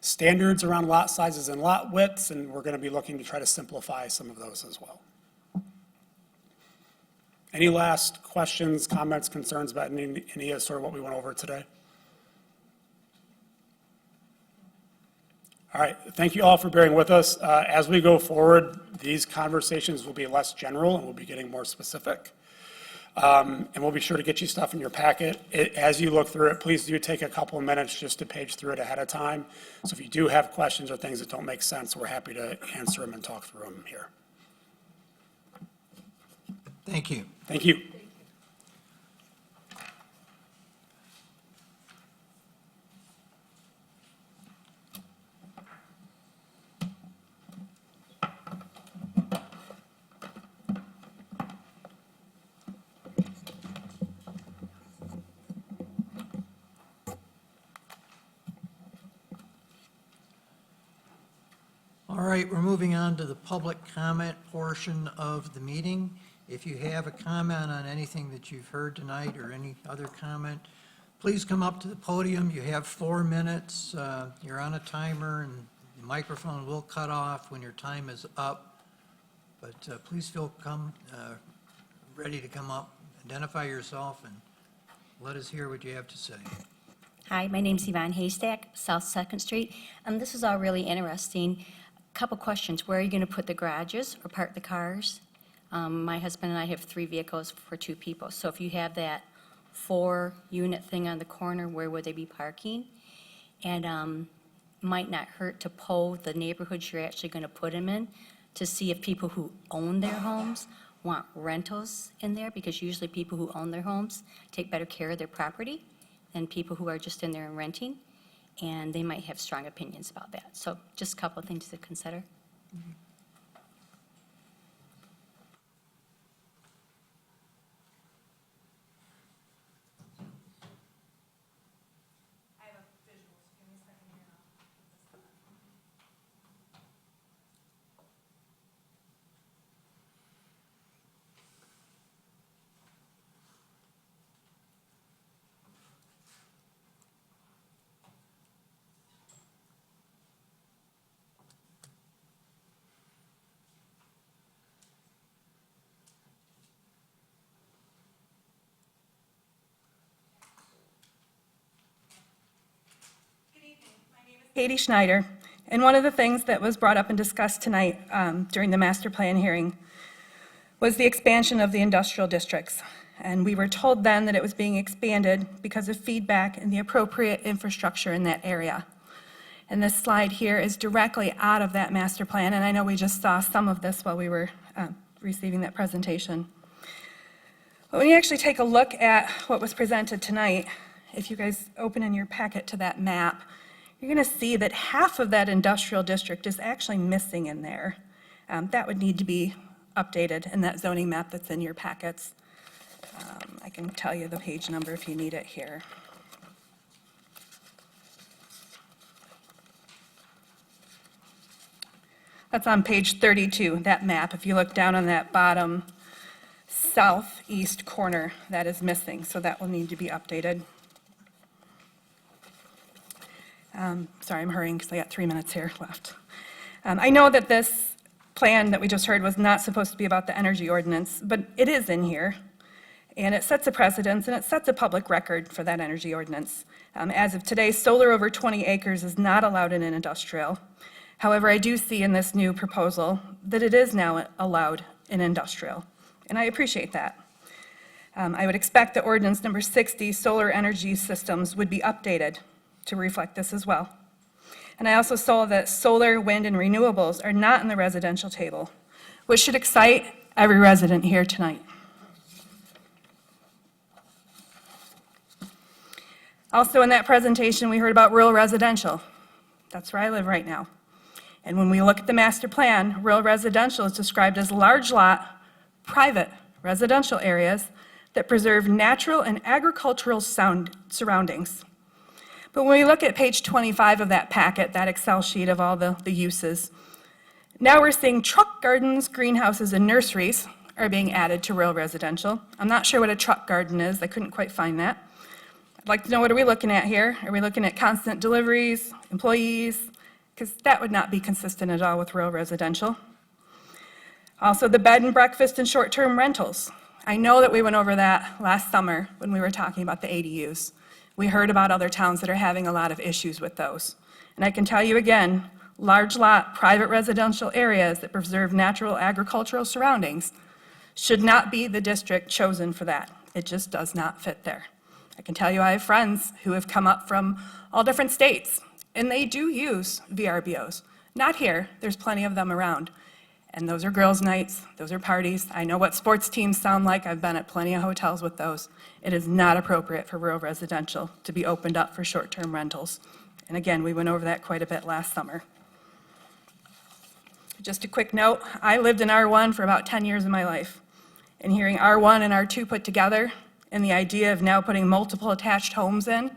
standards around lot sizes and lot widths, and we're going to be looking to try to simplify some of those as well. Any last questions, comments, concerns about any of sort of what we went over today? All right, thank you all for bearing with us. As we go forward, these conversations will be less general and we'll be getting more specific. And we'll be sure to get you stuff in your packet. As you look through it, please do take a couple of minutes just to page through it ahead of time. So if you do have questions or things that don't make sense, we're happy to answer them and talk through them here.
Thank you.
Thank you.
All right, we're moving on to the public comment portion of the meeting. If you have a comment on anything that you've heard tonight or any other comment, please come up to the podium. You have 4 minutes. You're on a timer, and the microphone will cut off when your time is up. But please feel ready to come up, identify yourself, and let us hear what you have to say.
Hi, my name's Yvonne Haystack, South 2nd Street. This is all really interesting. Couple questions. Where are you going to put the garages or park the cars? My husband and I have 3 vehicles for 2 people. So if you have that 4-unit thing on the corner, where would they be parking? And might not hurt to poll the neighborhoods you're actually going to put them in to see if people who own their homes want rentals in there, because usually people who own their homes take better care of their property than people who are just in there and renting, and they might have strong opinions about that. So just a couple of things to consider.
Katie Schneider, and one of the things that was brought up and discussed tonight during the master plan hearing was the expansion of the industrial districts. And we were told then that it was being expanded because of feedback and the appropriate infrastructure in that area. And this slide here is directly out of that master plan, and I know we just saw some of this while we were receiving that presentation. But when you actually take a look at what was presented tonight, if you guys open in your packet to that map, you're going to see that half of that industrial district is actually missing in there. That would need to be updated in that zoning map that's in your packets. I can tell you the page number if you need it here. That's on page 32, that map. If you look down on that bottom southeast corner, that is missing, so that will need to be updated. Sorry, I'm hurrying because I got 3 minutes here left. I know that this plan that we just heard was not supposed to be about the energy ordinance, but it is in here. And it sets a precedence and it sets a public record for that energy ordinance. As of today, solar over 20 acres is not allowed in an industrial. However, I do see in this new proposal that it is now allowed in industrial, and I appreciate that. I would expect that ordinance number 60, solar energy systems, would be updated to reflect this as well. And I also saw that solar, wind, and renewables are not in the residential table, which should excite every resident here tonight. Also in that presentation, we heard about rural residential. That's where I live right now. And when we look at the master plan, rural residential is described as large lot, private residential areas that preserve natural and agricultural surroundings. But when we look at page 25 of that packet, that Excel sheet of all the uses, now we're seeing truck gardens, greenhouses, and nurseries are being added to rural residential. I'm not sure what a truck garden is. I couldn't quite find that. I'd like to know, what are we looking at here? Are we looking at constant deliveries, employees? Because that would not be consistent at all with rural residential. Also, the bed and breakfast and short-term rentals. I know that we went over that last summer when we were talking about the ADUs. We heard about other towns that are having a lot of issues with those. And I can tell you again, large lot, private residential areas that preserve natural agricultural surroundings should not be the district chosen for that. It just does not fit there. I can tell you I have friends who have come up from all different states, and they do use VRBOs. Not here, there's plenty of them around. And those are girls' nights, those are parties. I know what sports teams sound like. I've been at plenty of hotels with those. It is not appropriate for rural residential to be opened up for short-term rentals. And again, we went over that quite a bit last summer. Just a quick note, I lived in R1 for about 10 years of my life. And hearing R1 and R2 put together, and the idea of now putting multiple attached homes in,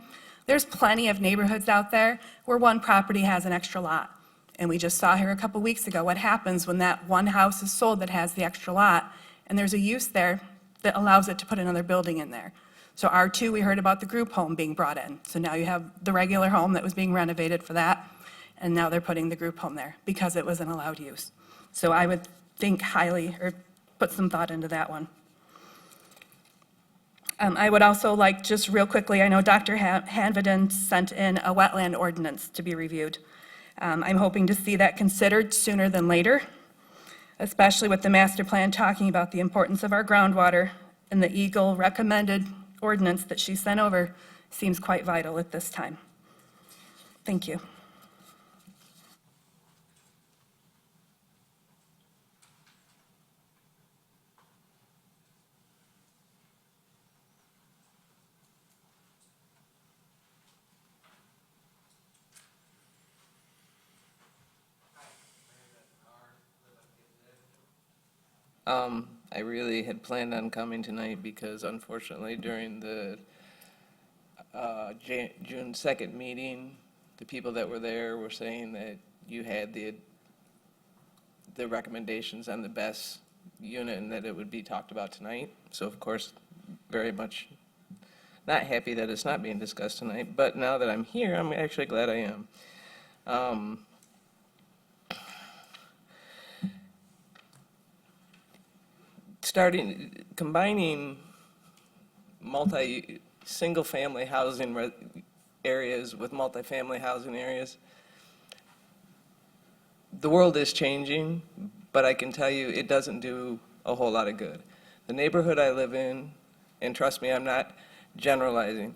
there's plenty of neighborhoods out there where one property has an extra lot. And we just saw here a couple weeks ago what happens when that one house is sold that has the extra lot, and there's a use there that allows it to put another building in there. So R2, we heard about the group home being brought in. So now you have the regular home that was being renovated for that, and now they're putting the group home there because it was an allowed use. So I would think highly, or put some thought into that one. I would also like, just real quickly, I know Dr. Hanveden sent in a wetland ordinance to be reviewed. I'm hoping to see that considered sooner than later, especially with the master plan talking about the importance of our groundwater, and the Eagle recommended ordinance that she sent over seems quite vital at this time. Thank you.
I really had planned on coming tonight because unfortunately during the June 2nd meeting, the people that were there were saying that you had the recommendations on the best unit and that it would be talked about tonight. So of course, very much not happy that it's not being discussed tonight, but now that I'm here, I'm actually glad I am. Combining single-family housing areas with multifamily housing areas, the world is changing, but I can tell you it doesn't do a whole lot of good. The neighborhood I live in, and trust me, I'm not generalizing,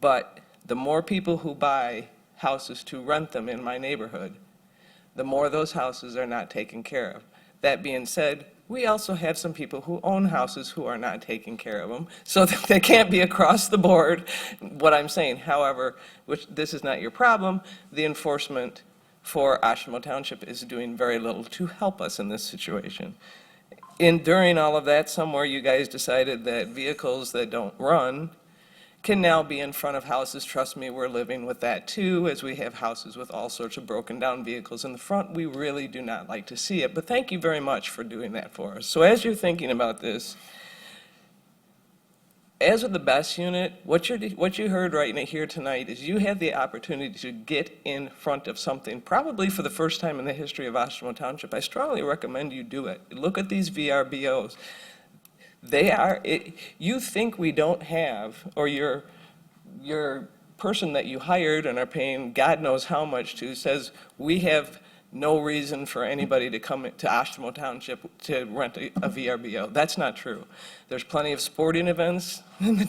but the more people who buy houses to rent them in my neighborhood, the more those houses are not taken care of. That being said, we also have some people who own houses who are not taking care of them, so that they can't be across the board what I'm saying. However, which this is not your problem, the enforcement for Oshtemo Township is doing very little to help us in this situation. During all of that, somewhere you guys decided that vehicles that don't run can now be in front of houses. Trust me, we're living with that too, as we have houses with all sorts of broken down vehicles in the front. We really do not like to see it, but thank you very much for doing that for us. So as you're thinking about this, as with the best unit, what you heard right here tonight is you have the opportunity to get in front of something, probably for the first time in the history of Oshtemo Township. I strongly recommend you do it. Look at these VRBOs. You think we don't have, or your person that you hired and are paying God knows how much to says, we have no reason for anybody to come to Oshtemo Township to rent a VRBO. That's not true. There's plenty of sporting events in the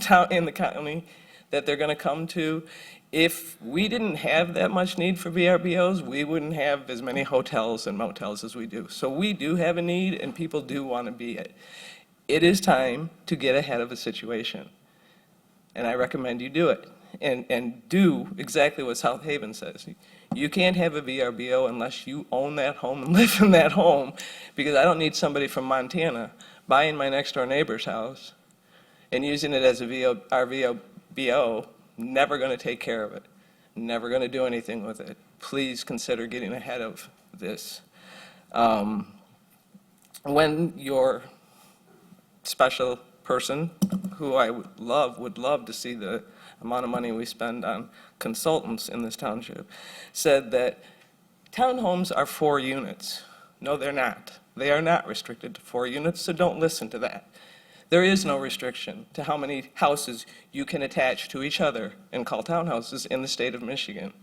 county that they're going to come to. If we didn't have that much need for VRBOs, we wouldn't have as many hotels and motels as we do. So we do have a need, and people do want to be it. It is time to get ahead of a situation, and I recommend you do it, and do exactly what South Haven says. You can't have a VRBO unless you own that home and live in that home, because I don't need somebody from Montana buying my next-door neighbor's house and using it as a VRBO, never going to take care of it, never going to do anything with it. Please consider getting ahead of this. When your special person, who I would love to see the amount of money we spend on consultants in this township, said that townhomes are 4 units. No, they're not. They are not restricted to 4 units, so don't listen to that. There is no restriction to how many houses you can attach to each other and call townhouses in the state of Michigan.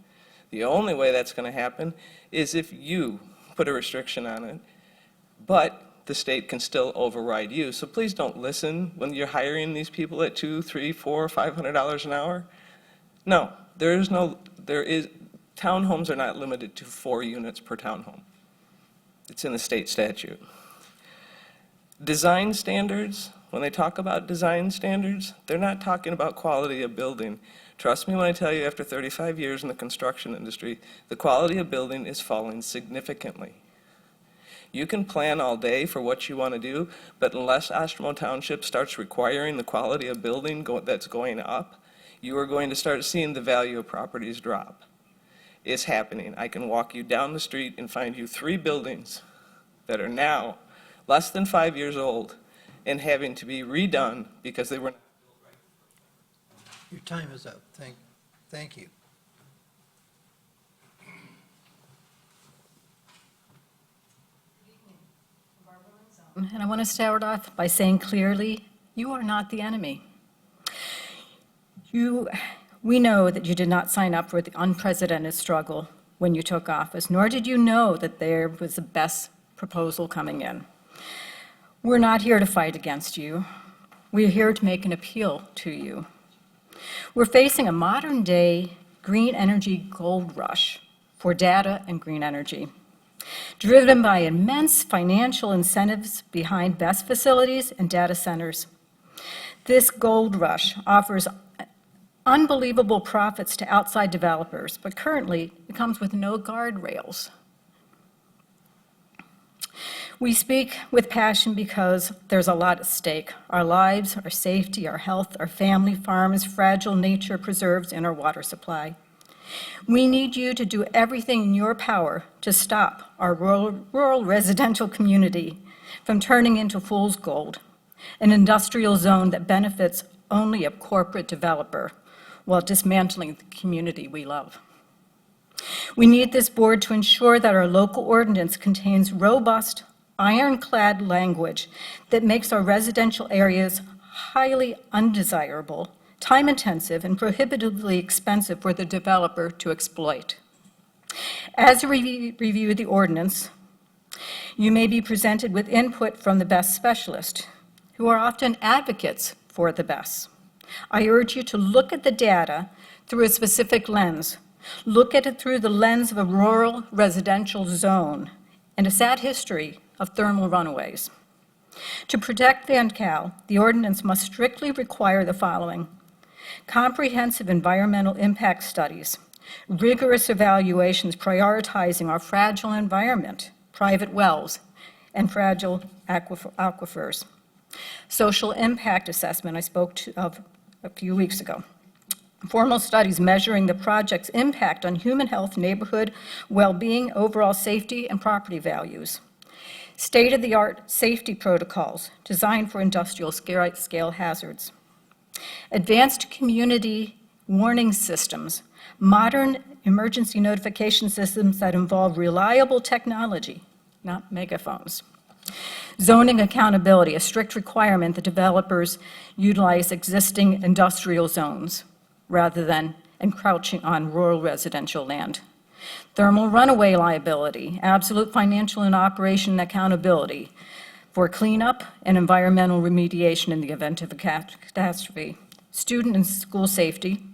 The only way that's going to happen is if you put a restriction on it, but the state can still override you. So please don't listen when you're hiring these people at $200, $300, $400, $500 an hour. No, townhomes are not limited to 4 units per townhome. It's in the state statute. Design standards, when they talk about design standards, they're not talking about quality of building. Trust me when I tell you, after 35 years in the construction industry, the quality of building is falling significantly. You can plan all day for what you want to do, but unless Oshtemo Township starts requiring the quality of building that's going up, you are going to start seeing the value of properties drop. It's happening. I can walk you down the street and find you 3 buildings that are now less than 5 years old, and having to be redone because they were.
Your time is up. Thank you.
And I want to start off by saying clearly, you are not the enemy. We know that you did not sign up for the unprecedented struggle when you took office, nor did you know that there was the best proposal coming in. We're not here to fight against you. We're here to make an appeal to you. We're facing a modern-day green energy gold rush for data and green energy, driven by immense financial incentives behind best facilities and data centers. This gold rush offers unbelievable profits to outside developers, but currently it comes with no guardrails. We speak with passion because there's a lot at stake. Our lives, our safety, our health, our family, farms, fragile nature preserves, and our water supply. We need you to do everything in your power to stop our rural residential community from turning into fool's gold, an industrial zone that benefits only a corporate developer while dismantling the community we love. We need this board to ensure that our local ordinance contains robust, ironclad language that makes our residential areas highly undesirable, time-intensive, and prohibitively expensive for the developer to exploit. As you review the ordinance, you may be presented with input from the best specialists, who are often advocates for the best. I urge you to look at the data through a specific lens. Look at it through the lens of a rural residential zone and a sad history of thermal runaways. To protect Van Cal, the ordinance must strictly require the following: comprehensive environmental impact studies, rigorous evaluations prioritizing our fragile environment, private wells, and fragile aquifers. Social impact assessment I spoke of a few weeks ago. Formal studies measuring the project's impact on human health, neighborhood well-being, overall safety, and property values. State-of-the-art safety protocols designed for industrial scale hazards. Advanced community warning systems, modern emergency notification systems that involve reliable technology, not megaphones. Zoning accountability, a strict requirement that developers utilize existing industrial zones rather than encroaching on rural residential land. Thermal runaway liability, absolute financial and operation accountability for cleanup and environmental remediation in the event of a catastrophe. Student and school safety,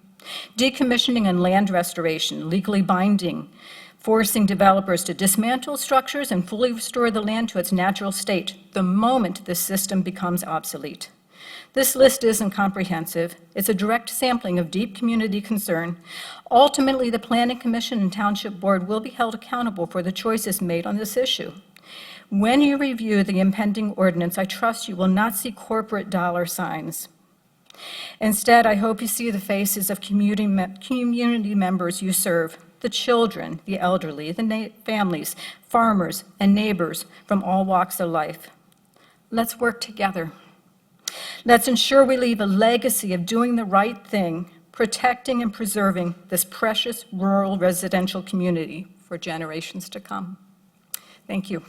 decommissioning and land restoration, legally binding, forcing developers to dismantle structures and fully restore the land to its natural state the moment the system becomes obsolete. This list isn't comprehensive. It's a direct sampling of deep community concern. Ultimately, the Planning Commission and Township Board will be held accountable for the choices made on this issue. When you review the impending ordinance, I trust you will not see corporate dollar signs. Instead, I hope you see the faces of community members you serve, the children, the elderly, the families, farmers, and neighbors from all walks of life. Let's work together. Let's ensure we leave a legacy of doing the right thing, protecting and preserving this precious rural residential community for generations to come. Thank you.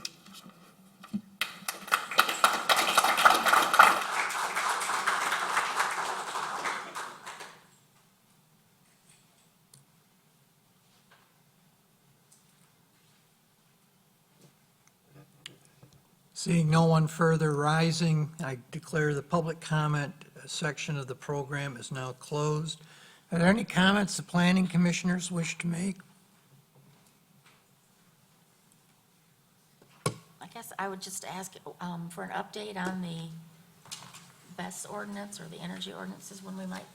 Seeing no one further rising, I declare the public comment section of the program is now closed. Are there any comments the planning commissioners wish to make?
I guess I would just ask for an update on the BES ordinance or the energy ordinances when we might.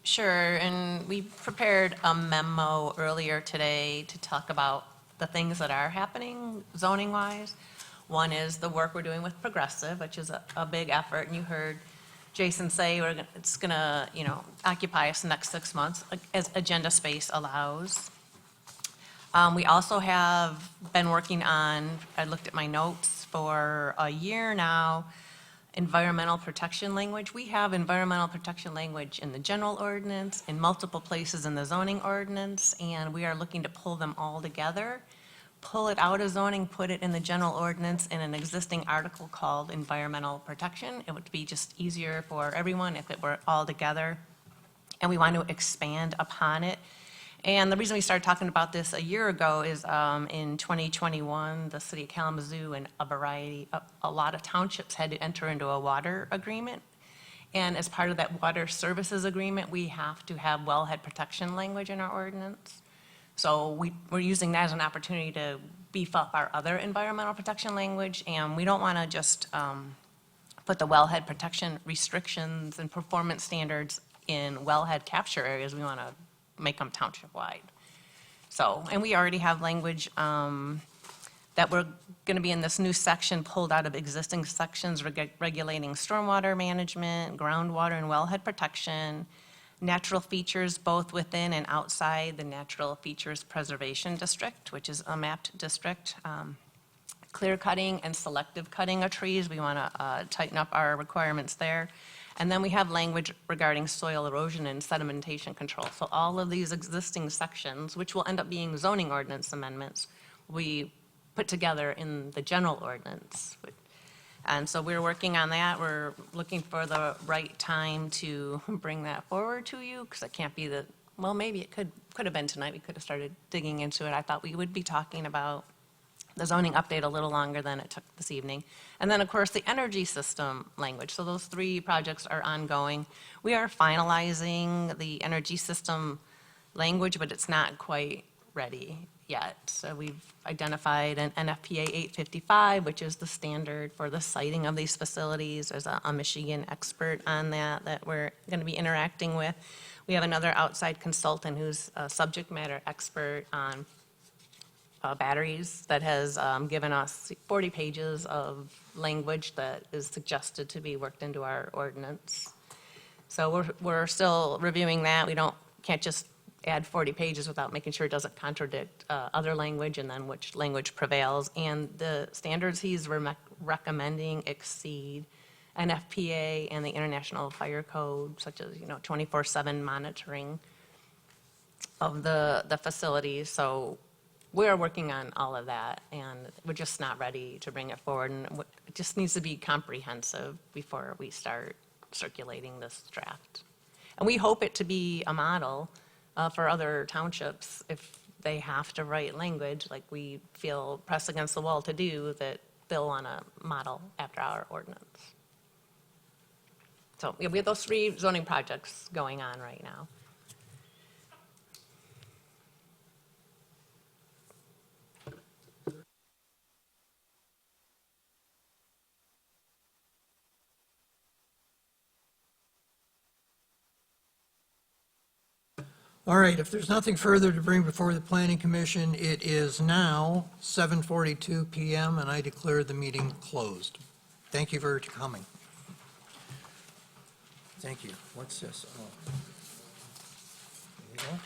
Sure, and we prepared a memo earlier today to talk about the things that are happening zoning-wise. One is the work we're doing with Progressive, which is a big effort, and you heard Jason say it's going to, occupy us the next 6 months as agenda space allows. We also have been working on, I looked at my notes for a year now, environmental protection language. We have environmental protection language in the general ordinance, in multiple places in the zoning ordinance, and we are looking to pull them all together, pull it out of zoning, put it in the general ordinance in an existing article called environmental protection. It would be just easier for everyone if it were all together, and we want to expand upon it. And the reason we started talking about this a year ago is in 2021, the city of Kalamazoo and a lot of townships had to enter into a water agreement. And as part of that water services agreement, we have to have wellhead protection language in our ordinance. So we're using that as an opportunity to beef up our other environmental protection language. And we don't want to just put the wellhead protection restrictions and performance standards in wellhead capture areas. We want to make them township-wide. So, and we already have language that we're going to be in this new section pulled out of existing sections regulating stormwater management, groundwater and wellhead protection, natural features both within and outside the Natural Features Preservation District, which is a mapped district, clear cutting and selective cutting of trees. We want to tighten up our requirements there. And then we have language regarding soil erosion and sedimentation control. So all of these existing sections, which will end up being zoning ordinance amendments, we put together in the general ordinance. And so we're working on that. We're looking for the right time to bring that forward to you, because it can't be well, maybe it could have been tonight. We could have started digging into it. I thought we would be talking about the zoning update a little longer than it took this evening. And then, of course, the energy system language. So those 3 projects are ongoing. We are finalizing the energy system language, but it's not quite ready yet. So we've identified an NFPA 855, which is the standard for the siting of these facilities. There's a Michigan expert on that we're going to be interacting with. We have another outside consultant who's a subject matter expert on batteries that has given us 40 pages of language that is suggested to be worked into our ordinance. So we're still reviewing that. We can't just add 40 pages without making sure it doesn't contradict other language and then which language prevails. And the standards he's recommending exceed NFPA and the International Fire Code, such as 24/7 monitoring of the facilities. So we're working on all of that, and we're just not ready to bring it forward. And it just needs to be comprehensive before we start circulating this draft. And we hope it to be a model for other townships if they have to write language like we feel pressed against the wall to do, that they'll want to model after our ordinance. So we have those 3 zoning projects going on right now.
All right, if there's nothing further to bring before the Planning Commission, it is now 7:42 PM, and I declare the meeting closed. Thank you for coming. Thank you. What's this? Oh. There you go.